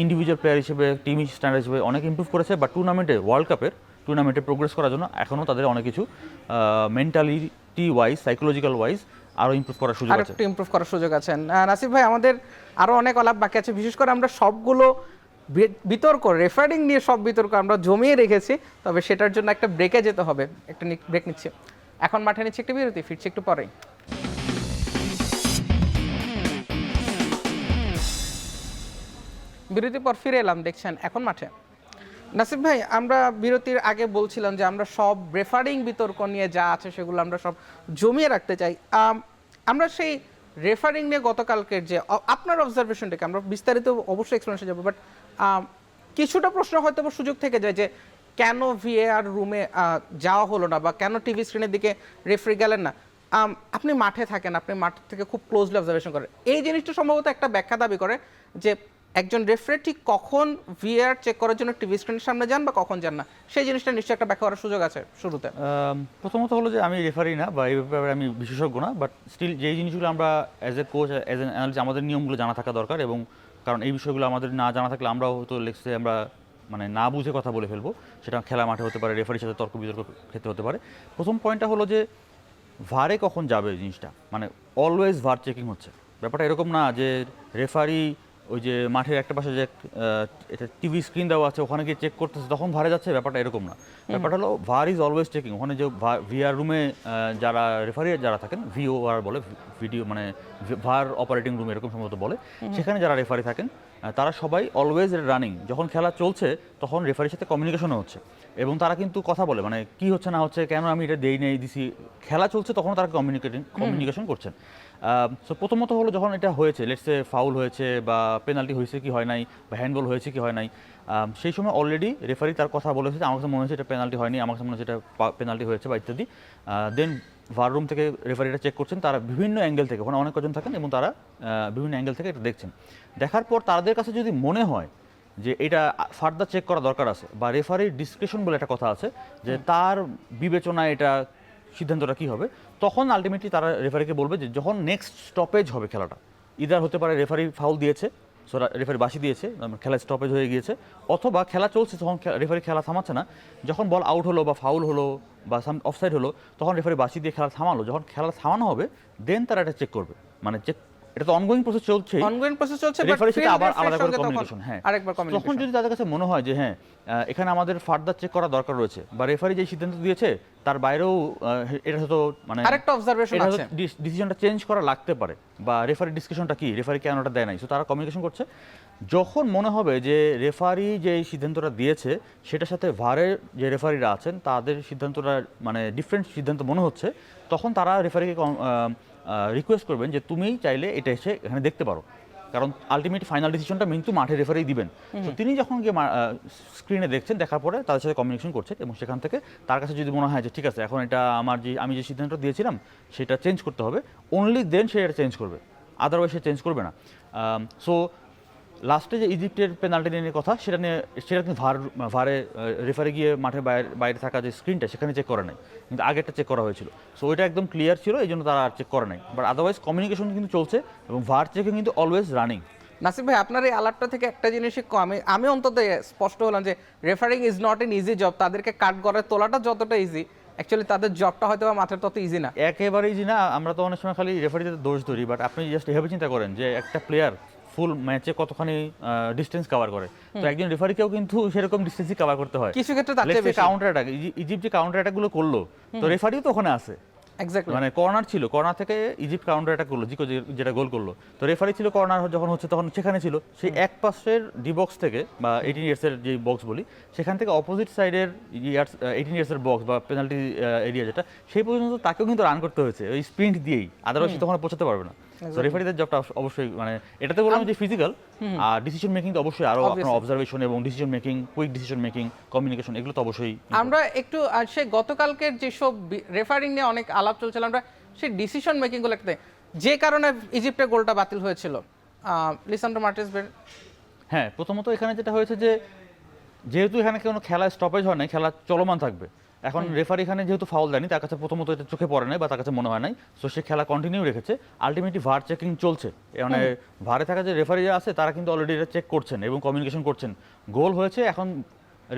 S2: ইন্ডিভিজুয়াল প্লেয়ার হিসেবে, টিম স্ট্যান্ডার্ড হিসেবে অনেক ইমপ্রুভ করেছে। বা ওয়ার্ল্ড কাপের টুর্নামেন্টে প্রোগ্রেস করার জন্য এখনও তাদের অনেক কিছু মেন্টালিটি ওয়াইজ, সাইকোলজিক্যাল ওয়াইজ আরও ইমপ্রুভ করার সুযোগ আছে।
S1: আরেকটু ইমপ্রুভ করার সুযোগ আছে। নাসিফ ভাই, আমাদের আরও অনেক আলাপ বাকি আছে। বিশেষ করে আমরা সবগুলো বিতর্ক, রেফারিং নিয়ে সব বিতর্ক আমরা জমিয়ে রেখেছি। তবে সেটার জন্য একটা ব্রেকে যেতে হবে, একটা ব্রেক নিচ্ছে। এখন মাঠে নিচ্ছে একটু বিরতি, ফিরছি একটু পরেই। বিরতির পর ফিরে এলাম, দেখছেন এখন মাঠে। নাসিফ ভাই, আমরা বিরতির আগে বলছিলাম যে আমরা সব রেফারিং বিতর্ক নিয়ে যা আছে সেগুলো আমরা সব জমিয়ে রাখতে চাই। আমরা সেই রেফারিং নিয়ে গতকালকের যে আপনার অবজারভেশনটাকে আমরা বিস্তারিত অবশ্যই এক্সপ্লেনেশন যাবো, বাট কিছুটা প্রশ্ন হয়তো সুযোগ থেকে যায় যে কেন ভিএআর রুমে যাওয়া হলো না, বা কেন টিভি স্ক্রিনের দিকে রেফারি গেলেন না। আপনি মাঠে থাকেন, আপনি মাঠ থেকে খুব ক্লোজলি অবজারভেশন করেন। এই জিনিসটা সম্ভবত একটা ব্যাখ্যা দাবি করে যে একজন রেফারি ঠিক কখন ভিআর চেক করার জন্য টিভি স্ক্রিনের সামনে যান বা কখন যান না, সেই জিনিসটা নিশ্চয়ই একটা ব্যাখ্যা করার সুযোগ আছে শুরুতে।
S2: প্রথমত হলো যে আমি রেফারি না, বা এই ব্যাপারে আমি বিশেষজ্ঞ না, বাট স্টিল যেই জিনিসগুলো আমরা as a coach, as an analyst, আমাদের নিয়মগুলো জানা থাকা দরকার। এবং কারণ এই বিষয়গুলো আমাদের না জানা থাকলে আমরাও হয়তো লেক্সে আমরা মানে না বুঝে কথা বলে ফেলবো। সেটা খেলা মাঠে হতে পারে, রেফারির সাথে তর্ক বিতর্ক ক্ষেত্রে হতে পারে। প্রথম পয়েন্টটা হলো যে ভারে কখন যাবে জিনিসটা, মানে অলওয়েজ ভার চেকিং হচ্ছে। ব্যাপারটা এরকম না যে রেফারি ওই যে মাঠের একটা পাশে যে এটা টিভি স্ক্রিন দেওয়া আছে ওখানে গিয়ে চেক করতেছে তখন ভারে যাচ্ছে, ব্যাপারটা এরকম না। ব্যাপারটা হলো ভার ইজ অলওয়েজ চেকিং। ওখানে যে ভিআর রুমে যারা রেফারি যারা থাকেন, ভিওআর বলে, ভিডিও মানে ভার অপারেটিং রুম এরকম সম্ভবত বলে, সেখানে যারা রেফারি থাকেন তারা সবাই অলওয়েজ রানিং। যখন খেলা চলছে তখন রেফারির সাথে কমিউনিকেশনও হচ্ছে, এবং তারা কিন্তু কথা বলে, মানে কি হচ্ছে না হচ্ছে, কেন আমি এটা দেই নেই দিছি। খেলা চলছে তখন তারা কমিউনিকেশন করছেন। সো প্রথমত হলো যখন এটা হয়েছে, লেটসে ফাউল হয়েছে বা পেনাল্টি হয়েছে কি হয় নাই, বা হ্যান্ডবল হয়েছে কি হয় নাই, সেই সময় অলরেডি রেফারি তার কথা বলেছে যে আমার কাছে মনে হচ্ছে এটা পেনাল্টি হয়নি, আমার কাছে মনে হচ্ছে এটা পেনাল্টি হয়েছে বা ইত্যাদি। দেন ভার রুম থেকে রেফারিটা চেক করছেন, তারা বিভিন্ন অ্যাঙ্গেল থেকে, ওখানে অনেক কজন থাকেন এবং তারা বিভিন্ন অ্যাঙ্গেল থেকে এটা দেখছেন। দেখার পর তাদের কাছে যদি মনে হয় যে এটা ফার্দার চেক করা দরকার আছে, বা রেফারির ডিসক্রিপশন বলে একটা কথা আছে যে তার বিবেচনায় এটা সিদ্ধান্তটা কী হবে, তখন আলটিমেটলি তারা রেফারিকে বলবে যে যখন নেক্সট স্টপেজ হবে খেলাটা, ইদার হতে পারে রেফারি ফাউল দিয়েছে, সো রেফারি বাসি দিয়েছে, খেলা স্টপেজ হয়ে গিয়েছে, অথবা খেলা চলছে তখন রেফারি খেলা থামাচ্ছে না, যখন বল আউট হলো বা ফাউল হলো বা অফসাইড হলো তখন রেফারি বাসি দিয়ে খেলা থামালো, যখন খেলা থামানো হবে দেন তারা এটা চেক করবে। মানে চেক, এটা তো অনগোয়িং প্রসেস চলছে, রেফারির সাথে আবার আলাদা করে কমিউনিকেশন। হ্যাঁ, তখন যদি তাদের কাছে মনে হয় যে হ্যাঁ এখানে আমাদের ফার্দার চেক করা দরকার রয়েছে, বা রেফারি যে সিদ্ধান্ত দিয়েছে তার বাইরেও এটা হয়তো মানে আরেকটা অবজারভেশন আছে, ডিসিশনটা চেঞ্জ করা লাগতে পারে, বা রেফারির ডিসকাশনটা কি, রেফারি কেন ওটা দেয় নাই, সো তারা কমিউনিকেশন করছে। যখন মনে হবে যে রেফারি যে সিদ্ধান্তটা দিয়েছে সেটার সাথে ভারের যে রেফারিরা আছেন তাদের সিদ্ধান্তটা মানে ডিফারেন্ট সিদ্ধান্ত মনে হচ্ছে, তখন তারা রেফারিকে রিকোয়েস্ট করবেন যে তুমি চাইলে এটা এসে এখানে দেখতে পারো, কারণ আলটিমেট ফাইনাল ডিসিশনটা কিন্তু মাঠে রেফারি দিবেন। তো তিনি যখন গিয়ে স্ক্রিনে দেখছেন, দেখার পরে তাদের সাথে কমিউনিকেশন করছেন, এবং সেখান থেকে তার কাছে যদি মনে হয় যে ঠিক আছে এখন এটা আমি যে সিদ্ধান্তটা দিয়েছিলাম সেটা চেঞ্জ করতে হবে, অনলি দেন সে এটা চেঞ্জ করবে, আদারওয়াইজ সে চেঞ্জ করবে না। সো লাস্টে যে ইজিপ্টের পেনাল্টি নিয়ে কথা, সেটা কিন্তু ভারে রেফারি গিয়ে মাঠের বাইরে থাকা যে স্ক্রিনটা সেখানে চেক করা নাই, কিন্তু আগেরটা চেক করা হয়েছিল। সো ওইটা একদম ক্লিয়ার ছিল, এই জন্য তারা আর চেক করে নাই। বাট আদারওয়াইজ কমিউনিকেশন কিন্তু চলছে এবং ভার চেকিং কিন্তু অলওয়েজ রানিং।
S1: নাসিব ভাই, আপনার এই আলাপটা থেকে একটা জিনিসই আমি অন্তত স্পষ্ট হলাম যে referring is not an easy job. তাদেরকে কাট করে তোলাটা যতটা ইজি, অ্যাকচুয়ালি তাদের জবটা হয়তো মাঠের তত ইজি না,
S2: একেবারে ইজি না। আমরা তো অনেক সময় খালি রেফারিদের দোষ ধরি, বাট আপনি জাস্ট এভাবে চিন্তা করেন যে একটা প্লেয়ার ফুল ম্যাচে কতখানি ডিস্টেন্স কভার করে। তো একজন রেফারিকেও কিন্তু সেরকম ডিস্টেন্সই কভার করতে হয়।
S1: কিছু ক্ষেত্রে তার চেয়ে বেশি।
S2: কাউন্টার অ্যাটাক, ইজিপ্ট যে কাউন্টার অ্যাটাকগুলো করলো, তো রেফারিও তো ওখানে আছে।
S1: এক্স্যাক্টলি,
S2: মানে কর্নার ছিল, কর্নার থেকে ইজিপ্ট কাউন্টার অ্যাটাক করলো, জিকো যেটা গোল করলো, তো রেফারি ছিল কর্নার যখন হচ্ছে তখন সেখানে ছিল, সেই এক পাশের ডি বক্স থেকে বা 18 ইয়ার্সের যে বক্স বলি সেখান থেকে অপোজিট সাইডের 18 ইয়ার্সের বক্স বা পেনাল্টি এরিয়া যেটা, সেই পর্যন্ত তাকেও কিন্তু রান করতে হয়েছে ওই স্প্রিন্ট দিয়েই, আদারওয়াইজ সে তখন পৌঁছাতে পারবে না। তো রেফারিদের জবটা অবশ্যই, মানে এটাতে বললাম যে ফিজিক্যাল, আর ডিসিশন মেকিং তো অবশ্যই আরো আপনার অবজারভেশন এবং decision making, quick decision making, communication, এগুলো তো অবশ্যই।
S1: আমরা একটু সে গতকালকের যেসব রেফারিং নিয়ে অনেক আলাপ চলছিল, আমরা সেই ডিসিশন মেকিং গুলো একটা, যে কারণে ইজিপ্টের গোলটা বাতিল হয়েছিল লিসান্ড্রো মার্টিনেজ।
S2: হ্যাঁ, প্রথমত এখানে যেটা হয়েছে যে যেহেতু এখানে কোনো খেলা স্টপেজ হয় নাই, খেলা চলমান থাকবে, এখন রেফারি এখানে যেহেতু ফাউল দেয়নি, তার কাছে প্রথমত এটা চোখে পড়ে নাই বা তার কাছে মনে হয় নাই, সো সে খেলা কন্টিনিউ রেখেছে। আলটিমেটলি ভার চেকিং চলছে, মানে ভারে থাকা যে রেফারিরা আছে তারা কিন্তু অলরেডি এটা চেক করছেন এবং কমিউনিকেশন করছেন। গোল হয়েছে, এখন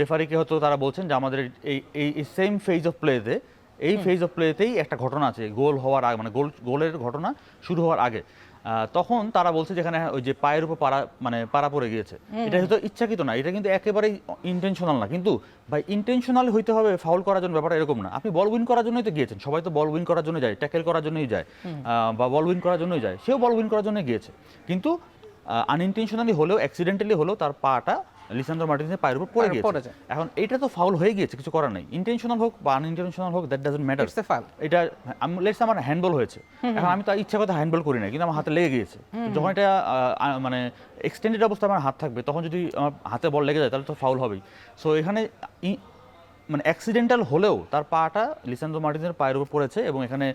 S2: রেফারিকে হয়তো তারা বলছেন যে আমাদের এই সেম ফেজ অফ প্লেতে, এই ফেজ অফ প্লেতেই একটা ঘটনা আছে গোল হওয়ার আগে, মানে গোলের ঘটনা শুরু হওয়ার আগে, তখন তারা বলছে যেখানে ওই যে পায়ের উপর পাড়া পড়ে গিয়েছে, এটা হয়তো ইচ্ছাকৃত না, এটা কিন্তু একেবারেই ইন্টেনশনাল না। কিন্তু ভাই ইন্টেনশনাল হইতে হবে ফাউল করার জন্য, ব্যাপারটা এরকম না। আপনি বল উইন করার জন্যই তো গিয়েছেন, সবাই তো বল উইন করার জন্য যায়, ট্যাকেল করার জন্যই যায়, বা বল উইন করার জন্যই যায়, সেও বল উইন করার জন্য গিয়েছে, কিন্তু আনইনটেনশনালি হলেও, অ্যাক্সিডেন্টালি হলেও তার পাটা লিসান্ড্রো মার্টিনেজের পায়ের উপর পড়ে গিয়েছে। এখন এটা তো ফাউল হয়ে গিয়েছে, কিছু করার নাই, ইন্টেনশনাল হোক বা আনইনটেনশনাল হোক, দ্যাট ডাজন্ট ম্যাটার। এটা লেটস আমার হ্যান্ডবল হয়েছে, এখন আমি তো ইচ্ছা কথা হ্যান্ডবল করি না, কিন্তু আমার হাতে লেগে গিয়েছে, যখন এটা মানে এক্সটেন্ডেড অবস্থায় আমার হাত থাকবে, তখন যদি আমার হাতে বল লেগে যায় তাহলে তো ফাউল হবেই। সো এখানে মানে অ্যাক্সিডেন্টাল হলেও তার পাটা লিসান্ড্রো মার্টিনেজের পায়ের উপর পড়েছে এবং এখানে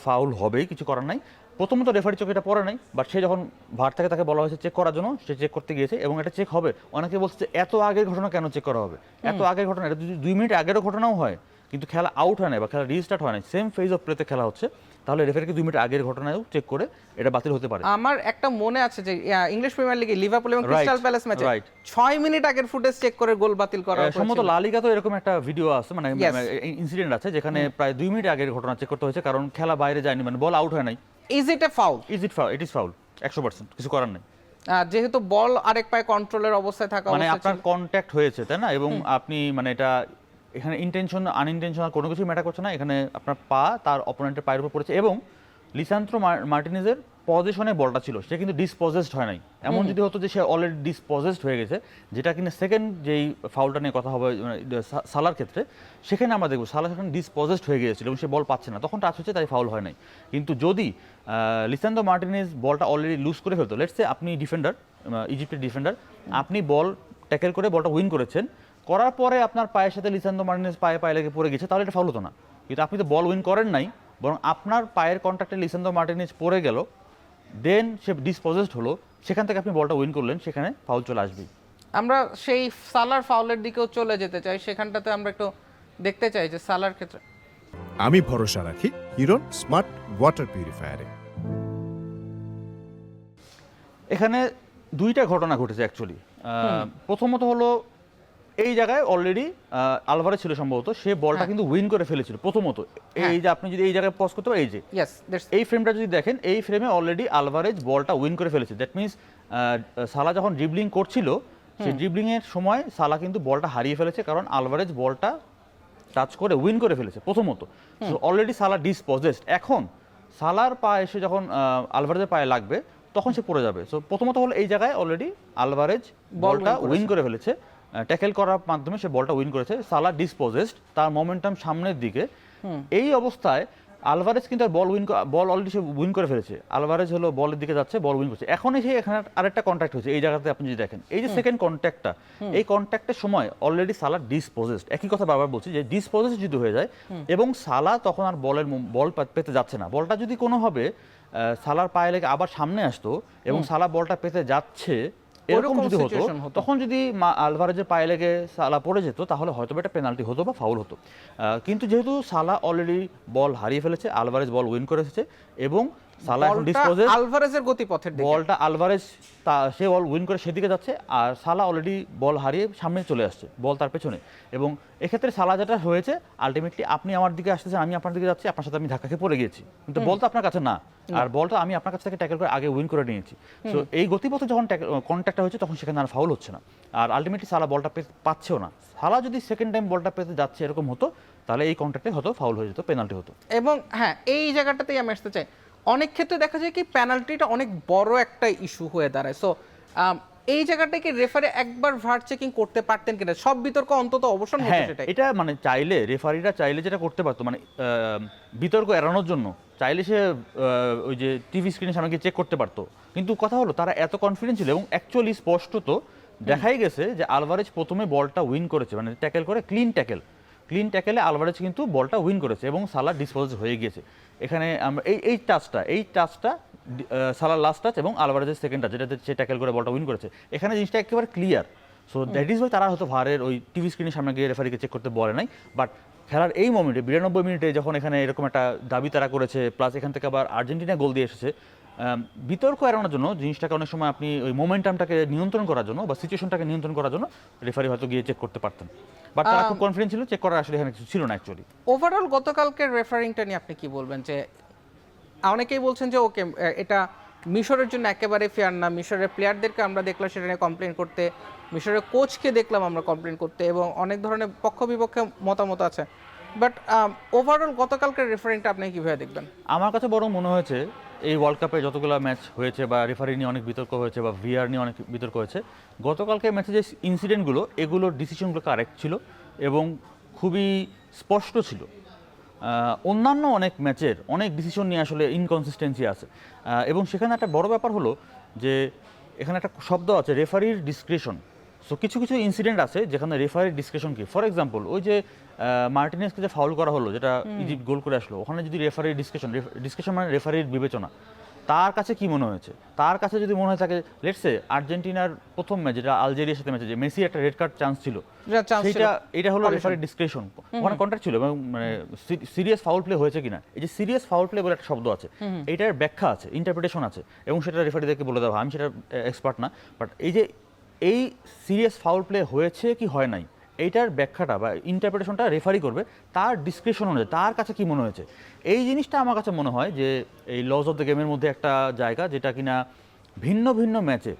S2: ফাউল হবেই, কিছু করার নাই। প্রথমত রেফারি চোখে এটা পড়ে নাই, বাট সে যখন ভার থেকে তাকে বলা হয়েছে চেক করার জন্য, সে চেক করতে গিয়েছে এবং এটা চেক হবে। অনেকে বলছে যে এত আগের ঘটনা কেন চেক করা হবে, এত আগের ঘটনা, এটা যদি 2 মিনিট আগেরও ঘটনাও হয় কিন্তু খেলা আউট হয় না বা খেলা রিস্টার্ট হয় না, সেম ফেজ অফ প্লেতে খেলা হচ্ছে, তাহলে রেফারিকে 2 মিনিট আগের ঘটনায়ও চেক করে এটা বাতিল হতে পারে।
S1: আমার একটা মনে আছে যে ইংলিশ প্রিমিয়ার লিগে লিভারপুল এবং ক্রিস্টাল প্যালেস ম্যাচে 6 মিনিট আগের ফুটেজ চেক করে গোল বাতিল করা হয়েছিল।
S2: সম্ভবত লা লিগা তো এরকম একটা ভিডিও আছে, মানে ইনসিডেন্ট আছে যেখানে প্রায় 2 মিনিট আগের ঘটনা চেক করতে হয়েছে, কারণ খেলা বাইরে যায়নি, মানে বল আউট হয় নাই।
S1: Is it A foul?
S2: Is it foul? It is foul 100%, কিছু করার নেই।
S1: যেহেতু বল আরেক পায়ে কন্ট্রোলের অবস্থায় থাকা,
S2: মানে আপনার কন্ট্যাক্ট হয়েছে, তাই না, এবং আপনি মানে এটা এখানে ইন্টেনশন আনইনটেনশনাল কোনো কিছুই ম্যাটার করছে না, এখানে আপনার পা তার অপোনেন্টের পায়ের উপর পড়েছে এবং লিসান্ড্রো মার্টিনেজের পজিশনে বলটা ছিল, সে কিন্তু ডিসপজেসড হয় নাই। এমন যদি হতো যে সে অলরেডি ডিসপজেসড হয়ে গেছে, যেটা কিন্তু সেকেন্ড যেই ফাউলটা নিয়ে কথা হবে সালার ক্ষেত্রে, সেখানে আমরা দেখবো সালা সেখানে ডিসপজেসড হয়ে গিয়েছিল এবং সে বল পাচ্ছে না, তখন টাচ হচ্ছে, তাই ফাউল হয় নাই। কিন্তু যদি লিসান্ড্রো মার্টিনেজ বলটা অলরেডি লুজ করে ফেলতো, লেটস সে আপনি ডিফেন্ডার, ইজিপ্টের ডিফেন্ডার, আপনি বল ট্যাকেল করে বলটা উইন করেছেন, করার পরে আপনার পায়ের সাথে লিসান্ড্রো মার্টিনেজ পায়ে লেগে পড়ে গেছে, তাহলে এটা ফাউল হতো না। কিন্তু আপনি তো বল উইন করেন নাই, বরং আপনার পায়ের কন্ট্যাক্টে লিসান্ড্রো মার্টিনেজ পড়ে গেল, দেন সে ডিসপজেসড হলো, সেখান থেকে আপনি বলটা উইন করলেন, সেখানে ফাউল চলে আসবে।
S1: আমরা সেই সালার ফাউলের দিকেও চলে যেতে চাই, সেখানটাতে আমরা একটু দেখতে চাই যে সালার ক্ষেত্রে
S3: আমি ভরসা রাখি হিরন স্মার্ট ওয়াটার পিউরিফায়ারে।
S2: এখানে 2টা ঘটনা ঘটেছে অ্যাকচুয়ালি। প্রথমত হলো এই জায়গায় অলরেডি আলভারেজ ছিল সম্ভবত, সে বলটা কিন্তু উইন করে ফেলেছিল প্রথমত। এই যে আপনি যদি এই জায়গায় পজ করতে পারেন, এই যে এই ফ্রেমটা যদি দেখেন, এই ফ্রেমে অলরেডি আলভারেজ বলটা উইন করে ফেলেছে। দ্যাট মিনস সালা যখন ড্রিবলিং করছিল, সেই ড্রিবলিং এর সময় সালা কিন্তু বলটা হারিয়ে ফেলেছে, কারণ আলভারেজ বলটা টাচ করে উইন করে ফেলেছে প্রথমত। অলরেডি সালা ডিসপজেসড। এখন সালার পা এসে যখন আলভারেজের পায়ে লাগবে, তখন সে পড়ে যাবে। সো প্রথমত হলো এই জায়গায় অলরেডি আলভারেজ বলটা উইন করে ফেলেছে, ট্যাকেল করার মাধ্যমে সে বলটা উইন করেছে। সালা ডিসপজেসড, তার মোমেন্টাম সামনের দিকে। এই অবস্থায় আলভারেজ কিন্তু বল অলরেডি সে উইন করে ফেলেছে, আলভারেজ হলো বলের দিকে যাচ্ছে, বল উইন করছে। এখন এসে এখানে আরেকটা কন্ট্যাক্ট হয়েছে এই জায়গাতে, আপনি যদি দেখেন এই যে সেকেন্ড কন্ট্যাক্টটা, এই কন্ট্যাক্টের সময় অলরেডি সালা ডিসপজেসড। একই কথা বারবার বলছি যে ডিসপজেসড যদি হয়ে যায় এবং সালা তখন আর বল পেতে যাচ্ছে না, বলটা যদি কোনোভাবে সালার পায়ে লেগে আবার সামনে আসতো এবং সালা বলটা পেতে যাচ্ছে, এরকম যদি হতো, তখন যদি আলভারেজের পায়ে লেগে সালা পড়ে যেত, তাহলে হয়তো এটা পেনাল্টি হতো বা ফাউল হতো। কিন্তু যেহেতু সালা অলরেডি বল হারিয়ে ফেলেছে, আলভারেজ বল উইন করে এসেছে এবং সালা এখন ডিসপোজেস,
S1: আলভারেজের গতিপথের দিকে।
S2: বলটা আলভারেজ সে বল উইন করে সেদিকে যাচ্ছে, আর সালা অলরেডি বল হারিয়ে সামনে চলে আসছে, বল তার পেছনে। এবং এক্ষেত্রে সালা যেটা হয়েছে, আলটিমেটলি আপনি আমার দিকে আসতেছেন, আমি আপনার দিকে যাচ্ছি, আপনার সাথে আমি ধাক্কা খেয়ে পড়ে গিয়েছি, কিন্তু বল তো আপনার কাছে না, আর বলটা আমি আপনার কাছ থেকে ট্যাকেল করে আগে উইন করে নিয়েছি। সো এই গতিপথে যখন কন্ট্যাক্টটা হয়েছে তখন সেখানে আর ফাউল হচ্ছে না, আর আলটিমেটলি সালা বলটা পাচ্ছেও না। সালা যদি সেকেন্ড টাইম বলটা পেতে যাচ্ছে এরকম হতো, তাহলে এই কন্ট্যাক্টে হয়তো ফাউল হয়ে যেত, পেনাল্টি হতো।
S1: এবং হ্যাঁ, এই জায়গাটাতেই আমি আসতে চাই, অনেক ক্ষেত্রে দেখা যায় কি পেনাল্টিটা অনেক বড় একটা ইস্যু হয়ে দাঁড়ায়। সো এই জায়গাটাকে রেফারি একবার ভার চেকিং করতে পারতেন কিনা, সব বিতর্ক অন্তত অবসান হতো
S2: হ্যাঁ,
S1: সেটাই।
S2: এটা মানে চাইলে রেফারিরা চাইলে যেটা করতে পারতো, মানে বিতর্ক এড়ানোর জন্য চাইলে সে ওই যে টিভি স্ক্রিনের সামনে গিয়ে চেক করতে পারতো, কিন্তু কথা হলো তারা এত কনফিডেন্স ছিল, এবং অ্যাকচুয়ালি স্পষ্টত দেখাই গেছে যে আলভারেজ প্রথমে বলটা উইন করেছে, মানে ট্যাকেল করে ক্লিন ট্যাকেলে আলভারেজ কিন্তু বলটা উইন করেছে এবং সালা ডিসপোজ হয়ে গিয়েছে। এখানে আমরা এই টাচটা সালার লাস্ট টাচ এবং আলভারেজের সেকেন্ড টাচ, যেটাতে সে ট্যাকেল করে বলটা উইন করেছে, এখানে জিনিসটা একেবারে clear. So that is Y তারা হয়তো ভারের ওই টিভি স্ক্রিনের সামনে গিয়ে রেফারিকে চেক করতে বলে নাই, বাট খেলার এই মোমেন্টে 92 মিনিটে যখন এখানে এরকম একটা দাবি তারা করেছে, প্লাস এখান থেকে আবার আর্জেন্টিনা গোল দিয়ে এসেছে, বিতর্ক এড়ানোর জন্য, জিনিসটাকে অনেক সময় আপনি ওই মোমেন্টামটাকে নিয়ন্ত্রণ করার জন্য বা সিচুয়েশনটাকে নিয়ন্ত্রণ করার জন্য রেফারি হয়তো গিয়ে চেক করতে পারতেন, বাট তারা খুব কনফিডেন্স ছিল, চেক করার আসলে এখানে কিছু ছিল না অ্যাকচুয়ালি।
S1: ওভারঅল গতকালকের রেফারিংটা নিয়ে আপনি কি বলবেন? যে অনেকেই বলছেন যে ওকে, এটা মিশরের জন্য একেবারে ফেয়ার না, মিশরের প্লেয়ারদেরকে আমরা দেখলাম সেটা নিয়ে কমপ্লেন করতে, মিশরের কোচকে দেখলাম আমরা কমপ্লেন করতে, এবং অনেক ধরনের পক্ষ বিপক্ষে মতামত আছে। বাট ওভারঅল গতকালকের রেফারিংটা আপনি কিভাবে দেখবেন?
S2: আমার কাছে বরং মনে হয়েছে এই ওয়ার্ল্ড কাপে যতগুলো ম্যাচ হয়েছে বা রেফারি নিয়ে অনেক বিতর্ক হয়েছে বা ভিআর নিয়ে অনেক বিতর্ক হয়েছে, গতকালকে ম্যাচে যে ইনসিডেন্টগুলো, এগুলোর ডিসিশনগুলো কারেক্ট ছিল এবং খুবই স্পষ্ট ছিল। অন্যান্য অনেক ম্যাচের অনেক ডিসিশন নিয়ে আসলে ইনকনসিস্টেন্সি আছে, এবং সেখানে একটা বড় ব্যাপার হলো যে এখানে একটা শব্দ আছে রেফারির ডিসক্রিশন। সো কিছু কিছু ইনসিডেন্ট আছে যেখানে রেফারির ডিসক্রিশন কি, ফর এক্সাম্পল ওই যে মার্টিনেজকে যে ফাউল করা হলো, যেটা ইজিপ্ট গোল করে আসলো, ওখানে যদি রেফারির ডিসক্রিশন মানে রেফারির বিবেচনা, তার কাছে কি মনে হয়েছে, তার কাছে যদি মনে হয় থাকে, লেটসে আর্জেন্টিনার প্রথম ম্যাচ যেটা আলজেরিয়ার সাথে ম্যাচে যে মেসি একটা রেড কার্ড চান্স ছিল, সেটা এটা হলো রেফারির ডিসক্রিশন, ওখানে কন্ট্যাক্ট ছিল এবং মানে সিরিয়াস ফাউল প্লে হয়েছে কিনা, এই যে সিরিয়াস ফাউল প্লে বলে একটা শব্দ আছে, এটার ব্যাখ্যা আছে, ইন্টারপ্রিটেশন আছে, এবং সেটা রেফারিদেরকে বলে দেওয়া হয়, আমি সেটা এক্সপার্ট না, বাট এই যে এই সিরিয়াস ফাউল প্লে হয়েছে কি হয় নাই, এইটার ব্যাখ্যাটা বা ইন্টারপ্রিটেশনটা রেফারি করবে তার ডিসক্রিপশন অনুযায়ী, তার কাছে কি মনে হয়েছে। এই জিনিসটা আমার কাছে মনে হয় যে এই লজ অফ দ্য গেমের মধ্যে একটা জায়গা, যেটা কিনা ভিন্ন ভিন্ন ম্যাচে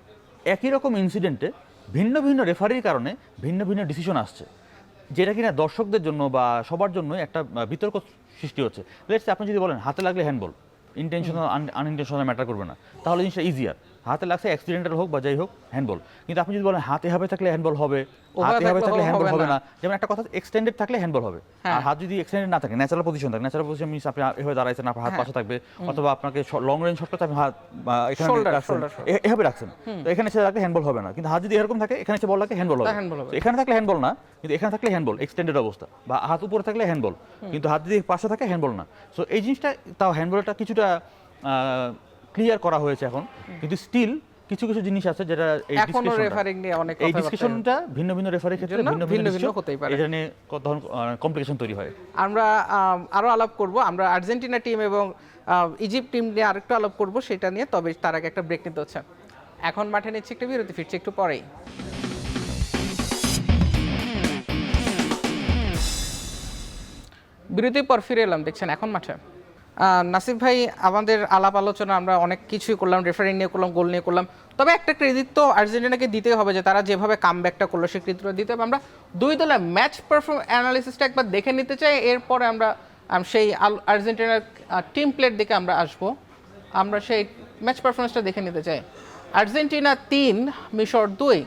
S2: একই রকম ইনসিডেন্টে ভিন্ন ভিন্ন রেফারির কারণে ভিন্ন ভিন্ন ডিসিশন আসছে, যেটা কিনা দর্শকদের জন্য বা সবার জন্য একটা বিতর্ক সৃষ্টি হচ্ছে। লেটস আপনি যদি বলেন হাতে লাগলে হ্যান্ডবল, ইন্টেনশনাল আনইন্টেনশনাল ম্যাটার করবে না, তাহলে জিনিসটা ইজিয়ার, হাতে লাগছে অ্যাক্সিডেন্টাল হোক বা যাই হোক হ্যান্ডবল। কিন্তু আপনি যদি বলেন হাতে হবে থাকলে হ্যান্ডবল হবে, হাতে হবে থাকলে হ্যান্ডবল হবে না, যেমন একটা কথা এক্সটেন্ডেড থাকলে হ্যান্ডবল হবে, আর হাত যদি এক্সটেন্ডেড না থাকে, ন্যাচারাল পজিশন থাকে, ন্যাচারাল পজিশন মিনস আপনি এভাবে দাঁড়াইছেন, আপনার হাত পাশে থাকবে, অথবা আপনাকে লং রেঞ্জ শট করতে আপনি হাত এখানে এভাবে রাখছেন, তো এখানে সে রাখলে হ্যান্ডবল হবে না, কিন্তু হাত যদি এরকম থাকে এখানে সে বল রাখলে হ্যান্ডবল হবে, এখানে থাকলে হ্যান্ডবল না, কিন্তু এখানে থাকলে হ্যান্ডবল এক্সটেন্ডেড অবস্থা, বা হাত উপরে থাকলে হ্যান্ডবল, কিন্তু হাত যদি পাশে থাকে হ্যান্ডবল না। সো এই জিনিসটা তাও হ্যান্ডবলটা কিছুটা ক্লিয়ার করা হয়েছে এখন, কিন্তু স্টিল কিছু কিছু জিনিস আছে যেটা এই ডিসকাশনটা ভিন্ন ভিন্ন রেফারির ক্ষেত্রে ভিন্ন ভিন্ন হতেই পারে, এটা নিয়ে কমপ্লিকেশন তৈরি হয়।
S1: আমরা আরো আলাপ করব, আমরা আর্জেন্টিনা টিম এবং ইজিপ্ট টিম নিয়ে আরেকটু আলাপ করব সেটা নিয়ে, তবে তার আগে একটা ব্রেক নিতে হচ্ছে। এখন মাঠে নিচ্ছে একটা বিরতি, ফিরছে একটু পরেই। বিরতির পর ফিরে এলাম, দেখছেন এখন মাঠে। নাসিফ ভাই, আমাদের আলাপ আলোচনা আমরা অনেক কিছুই করলাম, রেফারিং নিয়ে করলাম, গোল নিয়ে করলাম, তবে একটা ক্রেডিট তো আর্জেন্টিনাকে দিতেই হবে যে তারা যেভাবে কামব্যাকটা করলো সেই ক্রেডিটটা দিতে হবে। আমরা দুই দলের ম্যাচ পারফরম্যান্স অ্যানালিসিসটা একবার দেখে নিতে চাই, এরপরে আমরা সেই আর্জেন্টিনার টিম প্লের দিকে আমরা আসবো। আমরা সেই ম্যাচ পারফরমেন্সটা দেখে নিতে চাই। আর্জেন্টিনা 3 মিশর 2,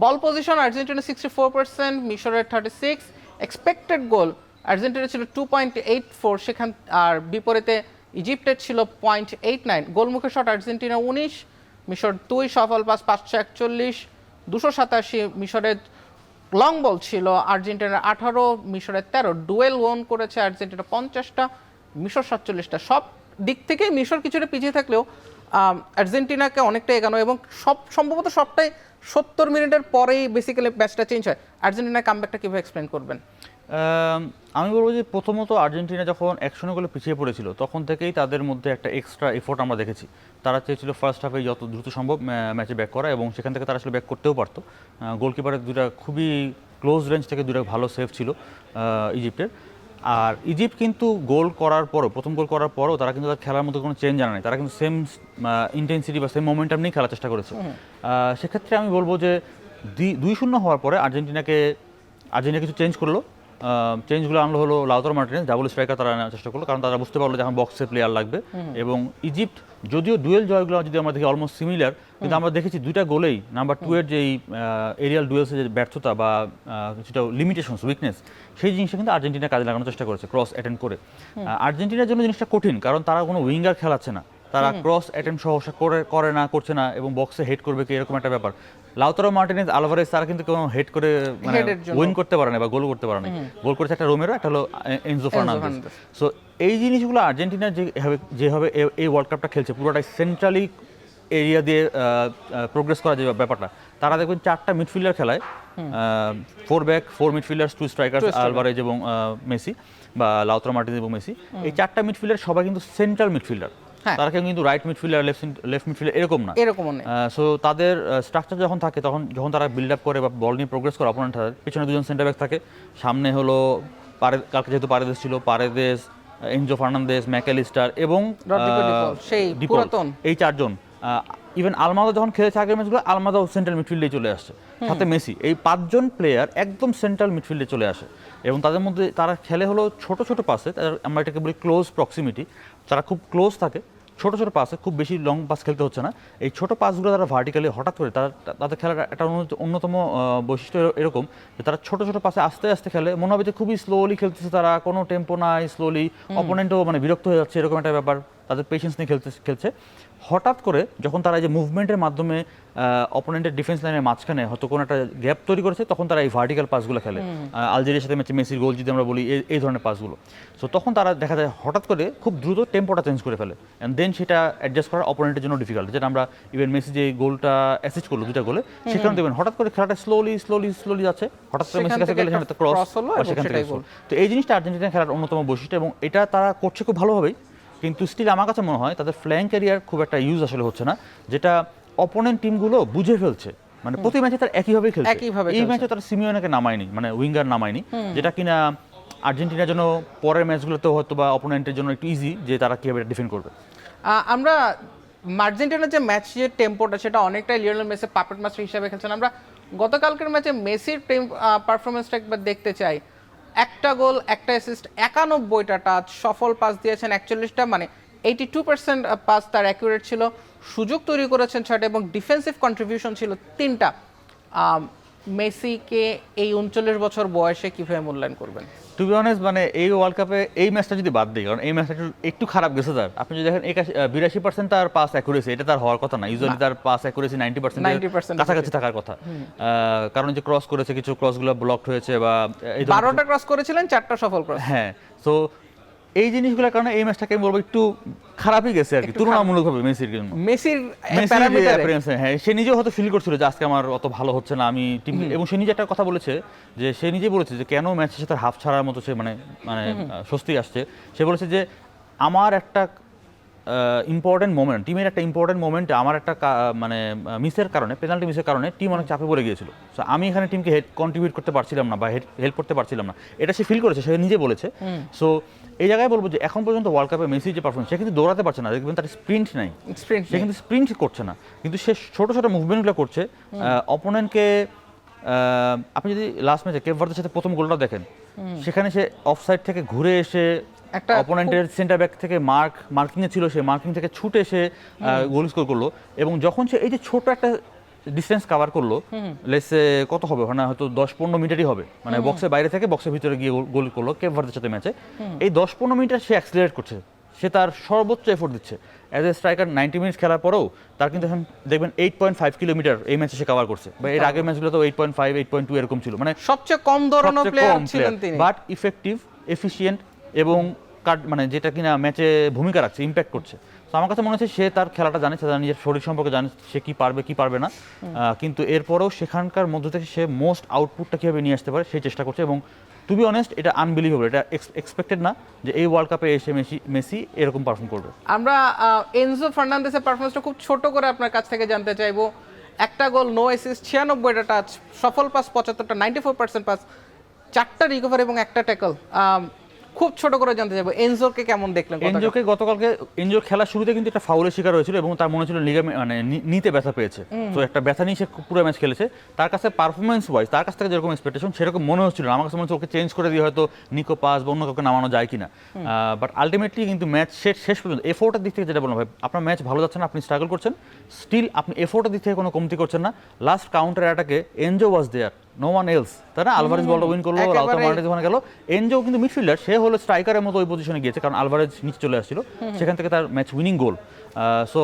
S1: বল পজিশন আর্জেন্টিনা 64%, মিশরের 36, এক্সপেক্টেড গোল আর্জেন্টিনা ছিল 2.84, সেখান আর বিপরীতে ইজিপ্টের ছিল 0.89। গোলমুখে শট আর্জেন্টিনা 19, মিশর 2, সফল পাস 541, 287। মিশরের লং বল ছিল আর্জেন্টিনার 18, মিশরের 13। ডুয়েল ওন করেছে আর্জেন্টিনা 50টা, মিশর 47টা। সব দিক থেকে মিশর কিছুটা পিছিয়ে থাকলেও আর্জেন্টিনাকে অনেকটা এগানো, এবং সম্ভবত সবটাই 70 মিনিটের পরেই বেসিক্যালি ম্যাচটা চেঞ্জ হয়। আর্জেন্টিনার কামব্যাকটা কীভাবে এক্সপ্লেন করবেন?
S2: আমি বলবো যে প্রথমত আর্জেন্টিনা যখন 1-0 গোলে পিছিয়ে পড়েছিল তখন থেকেই তাদের মধ্যে একটা এক্সট্রা এফোর্ট আমরা দেখেছি। তারা চেয়েছিল ফার্স্ট হাফে যত দ্রুত সম্ভব ম্যাচে ব্যাক করা, এবং সেখান থেকে তারা আসলে ব্যাক করতেও পারতো। গোলকিপারের দুটা খুবই ক্লোজ রেঞ্জ থেকে দুটো ভালো সেভ ছিল ইজিপ্টের। আর ইজিপ্ট কিন্তু গোল করার পরও, প্রথম গোল করার পরও তারা কিন্তু তার খেলার মধ্যে কোনো চেঞ্জ আনে নাই। তারা কিন্তু সেম ইন্টেন্সিটি বা সেম মোমেন্টাম নিয়ে খেলার চেষ্টা করেছে। সেক্ষেত্রে আমি বলবো যে 2-0 হওয়ার পরে আর্জেন্টিনা কিছু চেঞ্জ করলো। চেঞ্জগুলো আনলো হলো লাউতারো মার্টিনেজ, ডাবল স্ট্রাইকার তারা নেওয়ার চেষ্টা করলো, কারণ তারা বুঝতে পারলো যে এখন বক্সে প্লেয়ার লাগবে। এবং ইজিপ্ট যদিও ডুয়েল জয়গুলো যদি আমরা দেখি অলমোস্ট সিমিলার, কিন্তু আমরা দেখেছি দুইটা গোলেই নাম্বার 2 এর যেই এরিয়াল ডুয়েলসের যে ব্যর্থতা বা কিছুটা লিমিটেশনস, উইকনেস, সেই জিনিসটা কিন্তু আর্জেন্টিনা কাজে লাগানোর চেষ্টা করেছে ক্রস অ্যাটেন্ড করে। আর্জেন্টিনার জন্য জিনিসটা কঠিন, কারণ তারা কোনো উইঙ্গার খেলাচ্ছে না, তারা ক্রস অ্যাটেম্প সহসা করছে না, এবং বক্সে হেড করবে কি এরকম একটা ব্যাপার। লাউতারো মার্টিনেজ, আলভারেজ তারা কিন্তু কোনো হেড করে মানে উইন করতে পারে না বা গোল করতে পারে না। গোল করেছে একটা রোমেরো, একটা হলো এনজো ফার্নান্দেজ। সো এই জিনিসগুলো আর্জেন্টিনা যেভাবে এই ওয়ার্ল্ড কাপটা খেলছে পুরোটাই সেন্ট্রালি এরিয়া দিয়ে প্রোগ্রেস করা যে ব্যাপারটা, তারা দেখবেন 4টা মিডফিল্ডার খেলায়, 4 মিডফিল্ডার্স, 2 স্ট্রাইকার্স, আলভারেজ এবং মেসি, বা লাউতারো মার্টিনেজ এবং মেসি। এই 4টা মিডফিল্ডার সবাই কিন্তু সেন্ট্রাল মিডফিল্ডার, তারা কিন্তু রাইট মিডফিল্ডার, লেফট মিডফিল্ডার এরকম না। সো তাদের স্ট্রাকচার যখন থাকে, যখন তারা বিল্ড আপ করে বা বল নিয়ে প্রোগ্রেস করে, অপোনেন্ট পিছনে 2জন সেন্টার ব্যাক থাকে, সামনে হলো কালকে যেহেতু পারেদেস ছিল, পারেদেস, এনজো ফার্নান্দেজ, ম্যাকালিস্টার এবং এই 4জন। ইভেন আলমাদা যখন খেলেছে আগের ম্যাচগুলো, আলমাদাও সেন্ট্রাল মিডফিল্ডে চলে আসছে, সাথে মেসি, এই 5জন প্লেয়ার একদম সেন্ট্রাল মিডফিল্ডে চলে আসে। এবং তাদের মধ্যে তারা খেলে হলো ছোট ছোট পাসে, আমরা এটাকে বলি ক্লোজ প্রক্সিমিটি। তারা খুব ক্লোজ থাকে, ছোট ছোট পাসে, খুব বেশি লং পাস খেলতে হচ্ছে না। এই ছোট পাসগুলো তারা ভার্টিক্যালি হঠাৎ করে তাদের খেলার একটা অন্যতম বৈশিষ্ট্য এরকম যে তারা ছোট ছোট পাসে আস্তে আস্তে খেলে, মনে হবে যে খুবই স্লোলি খেলতেছে তারা, কোনো টেম্পো নাই, স্লোলি, অপোনেন্টও মানে বিরক্ত হয়ে যাচ্ছে, এরকম একটা ব্যাপার। তাদের পেশেন্স নিয়ে খেলছে। হঠাৎ করে যখন তারা এই যে মুভমেন্টের মাধ্যমে অপোনেন্টের ডিফেন্স লাইনের মাঝখানে হয়তো কোনো একটা গ্যাপ তৈরি করেছে, তখন তারা এই ভার্টিক্যাল পাসগুলো খেলে। আলজেরিয়ার সাথে ম্যাচে মেসির গোল যদি আমরা বলি, এই ধরনের পাসগুলো। সো তখন তারা দেখা যায় হঠাৎ করে খুব দ্রুত টেম্পোটা চেঞ্জ করে ফেলে, অ্যান্ড দেন সেটা অ্যাডজাস্ট করা অপোনেন্টের জন্য ডিফিকাল্ট। যেটা আমরা ইভেন মেসি যে গোলটা অ্যাসিস্ট করলো, 2টা গোলে, সেখানে দেখবেন হঠাৎ করে খেলাটা স্লোলি যাচ্ছে, হঠাৎ করে মেসির কাছে গেলে সেটা ক্রস হলো, সেখান থেকে গোল। তো এই জিনিসটা আর্জেন্টিনা খেলার অন্যতম বৈশিষ্ট্য, এবং এটা তারা করছে খুব ভালোভাবেই। কিন্তু স্টিল আমার কাছে মনে হয় তাদের ফ্ল্যাঙ্ক এরিয়ার খুব একটা ইউজ আসলে হচ্ছে না, যেটা অপোনেন্ট টিমগুলো বুঝে ফেলছে। মানে প্রতি ম্যাচে তারা একইভাবে খেলছে। এই ম্যাচে তারা সিমিওনেকে নামায়নি, মানে উইঙ্গার নামায়নি, যেটা কিনা আর্জেন্টিনার জন্য পরের ম্যাচগুলোতে হয়তো বা অপোনেন্টের জন্য একটু ইজি যে তারা কীভাবে ডিফেন্ড করবে।
S1: আমরা আর্জেন্টিনার যে ম্যাচের টেম্পোটা, সেটা অনেকটাই লিওনেল মেসি পাপেট মাস্টার হিসেবে খেলছেন। আমরা গতকালকের ম্যাচে মেসির পারফরমেন্সটা একবার দেখতে চাই। 1টা গোল, 1টা অ্যাসিস্ট, 91টা টাচ, সফল পাস দিয়েছেন 41টা, মানে 82% পাস তার অ্যাকুরেট ছিল। সুযোগ তৈরি করেছেন 6টা, এবং ডিফেন্সিভ কন্ট্রিবিউশন ছিল 3টা। মেসিকে এই 39 বছর বয়সে কিভাবে মূল্যায়ন করবেন?
S2: টু বি অনেস্ট, মানে এই ওয়ার্ল্ড কাপে এই ম্যাচটা যদি বাদ দিই, কারণ এই ম্যাচটা একটু খারাপ গেছে তার। আপনি যদি দেখেন 82% তার পাস অ্যাকুরেসি, এটা তার হওয়ার কথা না। ইউজুয়ালি তার পাস অ্যাকুরেসি 90% কাছাকাছি থাকার কথা, কারণ যে ক্রস করেছে, কিছু ক্রসগুলো ব্লকড হয়েছে, বা
S1: 12টা ক্রস করেছিলেন, 4টা সফল ক্রস।
S2: হ্যাঁ, সো এই জিনিসগুলোর কারণে এই ম্যাচটাকে আমি বলবো একটু খারাপই গেছে আর কি, তুলনামূলকভাবে মেসির জন্য। মেসির হ্যাঁ, সে নিজেও হয়তো ফিল করছিল যে আজকে আমার অত ভালো হচ্ছে না, আমি টিম, এবং সে নিজে একটা কথা বলেছে যে সে নিজে বলেছে যে কেন ম্যাচ শেষে তার হাফ ছাড়ার মতো সে মানে স্বস্তি আসছে। সে বলেছে যে আমার একটা ইম্পর্টেন্ট মোমেন্ট, টিমের একটা ইম্পর্টেন্ট মোমেন্টে আমার একটা মানে মিসের কারণে, পেনাল্টি মিসের কারণে টিম অনেক চাপে পড়ে গিয়েছিল। সো আমি এখানে টিমকে কন্ট্রিবিউট করতে পারছিলাম না বা হেল্প করতে পারছিলাম না, এটা সে ফিল করেছে, সে নিজে বলেছে। সো এই জায়গায় বলবো যে এখন পর্যন্ত ওয়ার্ল্ড কাপে মেসি যে পারফরমেন্স, সে কিন্তু দৌড়াতে পারছে না, দেখবেন তার স্প্রিন্ট নাই, সে কিন্তু স্প্রিন্ট করছে না, কিন্তু সে ছোট ছোট মুভমেন্টগুলো করছে অপোনেন্টকে। আপনি যদি লাস্ট ম্যাচে কেপ ভার্দের সাথে প্রথম গোলটা দেখেন, সেখানে সে অফসাইড থেকে ঘুরে এসে অপোনেন্টের সেন্টার ব্যাক থেকে মার্কিংয়ে ছিল, সে মার্কিং থেকে ছুটে এসে গোল স্কোর করলো। এবং যখন সে এই যে ছোট একটা ডিস্টেন্স কভার করলো, লেসে কত হবে, ওখানে হয়তো 10-15 মিনিটই হবে, মানে বক্সের বাইরে থেকে বক্সের ভিতরে গিয়ে গোল করলো কেপ ভার্দের সাথে ম্যাচে। এই 10-15 মিনিটে সে অ্যাক্সিলারেট করছে, সে তার সর্বোচ্চ এফোর্ট দিচ্ছে। অ্যাজ এ স্ট্রাইকার 90 মিনিটস খেলার পরেও তার কিন্তু এখন দেখবেন 8.5 কিলোমিটার এই ম্যাচে সে কভার করছে, বা এর আগের ম্যাচগুলো তো 8.5, 8.2 এরকম ছিল, মানে
S1: সবচেয়ে কম দৌড়ানো প্লেয়ার ছিলেন তিনি,
S2: বাট ইফেক্টিভ, এফিশিয়েন্ট, এবং মানে যেটা কিনা ম্যাচে ভূমিকা রাখছে, ইম্প্যাক্ট করছে। তো আমার কাছে মনে হচ্ছে সে তার খেলাটা জানে, সে তার নিজের শরীর সম্পর্কে জানে, সে কি পারবে কি পারবে না, কিন্তু এরপরেও সেখানকার মধ্য থেকে সে মোস্ট আউটপুটটা কীভাবে নিয়ে আসতে পারে সেই চেষ্টা করছে। এবং টু বি অনেস্ট এটা আনবিলিভেবল, এটা এক্সপেক্টেড না যে এই ওয়ার্ল্ড কাপে এসে মেসি এরকম পারফর্ম করবে।
S1: আমরা এনজো ফার্নান্দেসের পারফরমেন্সটা খুব ছোট করে আপনার কাছ থেকে জানতে চাইবো। একটা গোল, নো অ্যাসিস্ট, 96টা টাচ, সফল পাস 75টা, 94% পাস, 4টা রিকভারি এবং একটা ট্যাকল। খুব ছোট করে জানতে চাইবো এনজোকে কেমন দেখলেন?
S2: এনজোকে গতকালকে এনজোর খেলার শুরুতে কিন্তু একটা ফাউলের শিকার হয়েছিল এবং তার মনে হচ্ছিল নিতে ব্যথা পেয়েছে, তো একটা ব্যথা নিয়ে সে পুরো ম্যাচ খেলেছে। তার কাছে পারফরমেন্স ওয়াইজ তার কাছ থেকে যেরকম এক্সপেকটেশন সেরকম মনে হচ্ছিল না। আমার কাছে মনে হচ্ছে ওকে চেঞ্জ করে দিয়ে হয়তো নিকো পাস বা অন্য কাউকে নামানো যায় কিনা, বাট আলটিমেটলি কিন্তু ম্যাচ শেষ পর্যন্ত এফোর্টের দিক থেকে যেটা বললাম, ভাই আপনার ম্যাচ ভালো যাচ্ছে না, আপনি স্ট্রাগল করছেন, স্টিল আপনি এফোর্টের দিক থেকে কোনো কমতি করছেন না। লাস্ট কাউন্টার অ্যাটাকে এনজো ওয়াজ দেয়ার, নো ওয়ান এলস, তাই না? আলভারেজ বলটা উইন করলো, লাউতারো মার্টিনেজ ওখানে গেল, এনজো কিন্তু মিডফিল্ডার, সে হলো স্ট্রাইকারের মতো ওই পজিশনে গিয়েছে কারণ আলভারেজ নিচে চলে আসছিল, সেখান থেকে তার ম্যাচ উইনিং গোল। সো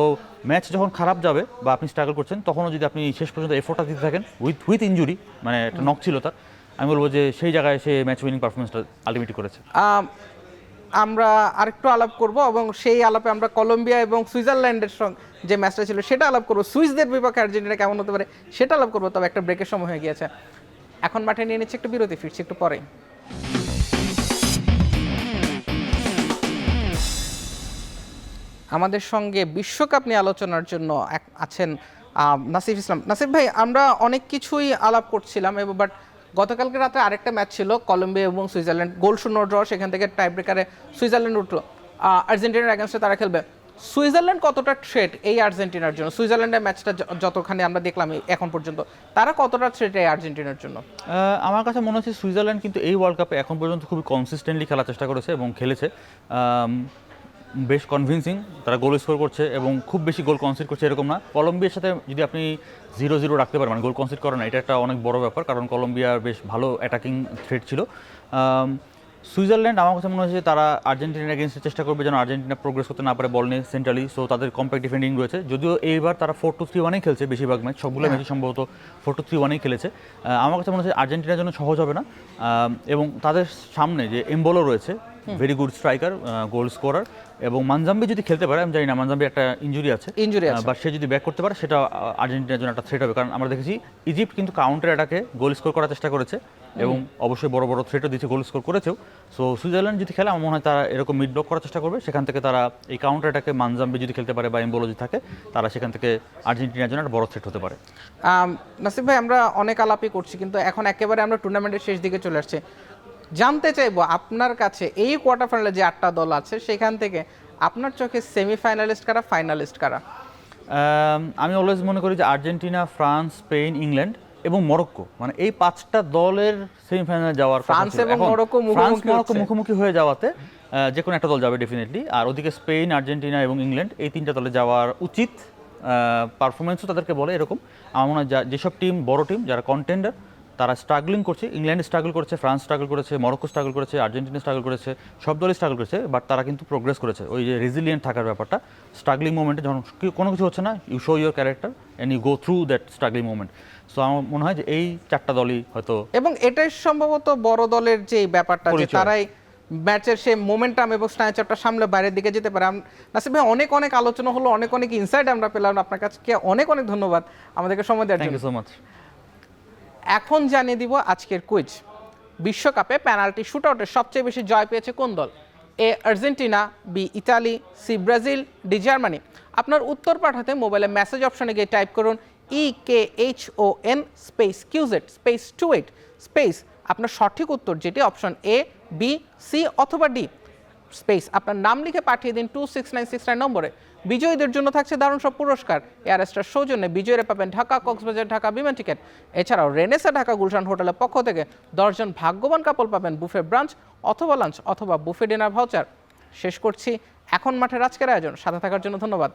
S2: ম্যাচ যখন খারাপ যাবে বা আপনি স্ট্রাগল করছেন তখনও যদি আপনি শেষ পর্যন্ত এফোর্টটা দিতে থাকেন উইথ ইনজুরি, মানে একটা নক ছিল তার, আমি বলবো যে সেই জায়গায় সে ম্যাচ উইনিং পারফরমেন্সটা আলটিমেটলি করেছে।
S1: আমরা আরেকটু আলাপ করব এবং সেই আলাপে আমরা কলম্বিয়া এবং সুইজারল্যান্ডের সঙ্গে যে ম্যাচটা ছিল সেটা আলাপ করবো, সুইসদের বিপক্ষে আর্জেন্টিনা কেমন হতে পারে সেটা আলাপ করবো। তবে একটা ব্রেকের সময় হয়ে গিয়েছে, এখন মাঠে নিয়ে নিচ্ছে একটু বিরতি, ফিরছি একটু পরে। আমাদের সঙ্গে বিশ্বকাপ নিয়ে আলোচনার জন্য আছেন নাসিফ ইসলাম। নাসিফ ভাই, আমরা অনেক কিছুই আলাপ করছিলাম বাট গতকালকে রাতে আরেকটা ম্যাচ ছিল কলম্বিয়া এবং সুইজারল্যান্ড, গোল শূন্য ড্র, সেখান থেকে টাই ব্রেকারে সুইজারল্যান্ড উঠলো, আর্জেন্টিনার অ্যাগেন্স্টে তারা খেলবে। সুইজারল্যান্ড কতটা থ্রেট এই আর্জেন্টিনার জন্য? সুইজারল্যান্ডের ম্যাচটা যতখানি আমরা দেখলাম এখন পর্যন্ত, তারা কতটা থ্রেট এই আর্জেন্টিনার জন্য?
S2: আমার কাছে মনে হচ্ছে সুইজারল্যান্ড কিন্তু এই ওয়ার্ল্ড কাপে এখন পর্যন্ত খুবই কনসিস্টেন্টলি খেলার চেষ্টা করেছে এবং খেলেছে বেশ কনভিন্সিং, তারা গোল স্কোর করছে এবং খুব বেশি গোল কনসিড করছে এরকম না। কলম্বিয়ার সাথে যদি আপনি 0-0 রাখতে পারেন, মানে গোল কনসিড করে না, এটা একটা অনেক বড় ব্যাপার, কারণ কলম্বিয়ার বেশ ভালো অ্যাটাকিং থ্রেট ছিল। সুইজারল্যান্ড আমার কাছে মনে হচ্ছে তারা আর্জেন্টিনার এগেন্স্টে চেষ্টা করবে যেন আর্জেন্টিনা প্রোগ্রেস করতে না পারে বল নিয়ে সেন্ট্রালি, সো তাদের কম্প্যাক্ট ডিফেন্ডিং রয়েছে। যদিও এইবার তারা 4-2-3-1 খেলছে বেশিরভাগ ম্যাচ, সবগুলো ম্যাচই সম্ভবত 4-2-3-1 খেলেছে। আমার কাছে মনে হচ্ছে আর্জেন্টিনার জন্য সহজ হবে না, এবং তাদের সামনে যে এমবোলো রয়েছে, very good striker, goal scorer, এবং মানজাম্বি যদি খেলতে পারে, আমি জানি না মানজাম্বি একটা ইনজুরি আছে, বাট সে যদি ব্যাক করতে পারে সেটা আর্জেন্টিনার জন্য একটা থ্রেট হবে, কারণ আমরা দেখেছি ইজিপ্ট কিন্তু কাউন্টার অ্যাটাকে গোল স্কোর করার চেষ্টা করেছে এবং অবশ্যই বড় বড় থ্রেটও দিচ্ছে, গোল স্কোর করেছেও। সো সুইজারল্যান্ড যদি খেলে আমার মনে হয় তারা এরকম মিড ব্লক করার চেষ্টা করবে, সেখান থেকে তারা এই কাউন্টার অ্যাটাকে মানজাম্বি যদি খেলতে পারে বা এমবোলো যদি থাকে, তারা সেখান থেকে আর্জেন্টিনার জন্য একটা বড় থ্রেট হতে পারে।
S1: নাসিফ ভাই, আমরা অনেক আলাপই করছি কিন্তু এখন একেবারে আমরা টুর্নামেন্টের শেষ দিকে চলে আসছে, জানতে চাইবো আপনার কাছে এই কোয়ার্টার ফাইনালে যে 8টা দল আছে সেখান থেকে আপনার চোখে সেমিফাইনালিস্ট কারা, ফাইনালিস্ট কারা?
S2: আমি অলওয়েজ মনে করি যে আর্জেন্টিনা, ফ্রান্স, স্পেন, ইংল্যান্ড এবং মরক্কো, মানে এই 5টা দলের সেমিফাইনালে যাওয়ার
S1: ফ্রান্স এবং মরক্কো
S2: মুখোমুখি হয়ে যাওয়াতে যে কোনো একটা দল যাবে ডেফিনেটলি। আর ওদিকে স্পেন, আর্জেন্টিনা এবং ইংল্যান্ড, এই 3টা দলে যাওয়ার উচিত। পারফরমেন্সও তাদেরকে বলে এরকম। আমার মনে হয় যেসব টিম বড় টিম, যারা কন্টেন্ডার, তারা স্ট্রাগলিং করছে, ইংল্যান্ড স্ট্রাগল করেছে, ফ্রান্স স্ট্রাগল করেছে, মরক্কো স্ট্রাগল করেছে, আর্জেন্টিনা স্ট্রাগল করেছে, সব দলই স্ট্রাগল করেছে, বাট তারা কিন্তু প্রোগ্রেস করেছে। ওই যে রেজিলিয়েন্ট থাকার ব্যাপারটা, স্ট্রাগলিং মোমেন্টে যখন কোনো কিছু হচ্ছে না, you show your character and you go through that struggling moment. So আমার মনে হয় যে এই 4টা দলই হয়তো, এবং
S1: এটাই সম্ভবত বড় দলের যে ব্যাপারটা, যে তারাই ম্যাচের সেই মোমেন্টাম এবং স্নাইচারটা সামলে বাইরের দিকে যেতে পারে। নাসিব ভাই, অনেক আলোচনা হলো, অনেক ইনসাইট আমরা পেলাম, আপনার কাছে অনেক ধন্যবাদ আমাদেরকে সময় দেওয়ার জন্য।
S2: Thank you so much.
S1: এখন জানিয়ে দিব আজকের কুইজ। বিশ্বকাপে পেনাল্টি শুটআউটে সবচেয়ে বেশি জয় পেয়েছে কোন দল? A Argentina, B Italy, C Brazil, D Germany. আপনার উত্তর পাঠাতে মোবাইলে মেসেজ অপশনে গিয়ে টাইপ করুন EKHON space QZ space 28 space আপনার সঠিক উত্তর, যেটি অপশন এ, বি, সি অথবা ডি, স্পেস আপনার নাম লিখে পাঠিয়ে দিন 26969 নম্বরে। বিজয়ীদের জন্য থাকছে দারুণ সব পুরস্কার। এয়ারস্টার সৌজন্যে বিজয়ীরা পাবেন ঢাকা, কক্সবাজার, ঢাকা বিমান টিকিট। এছাড়াও রেনেসা ঢাকা গুলশান হোটেলের পক্ষ থেকে 10 জন ভাগ্যবান কাপল পাবেন বুফে ব্রাঞ্চ অথবা লাঞ্চ অথবা বুফে ডিনার ভাউচার। শেষ করছি এখন মাঠের আজকের আয়োজন। সাথে থাকার জন্য ধন্যবাদ।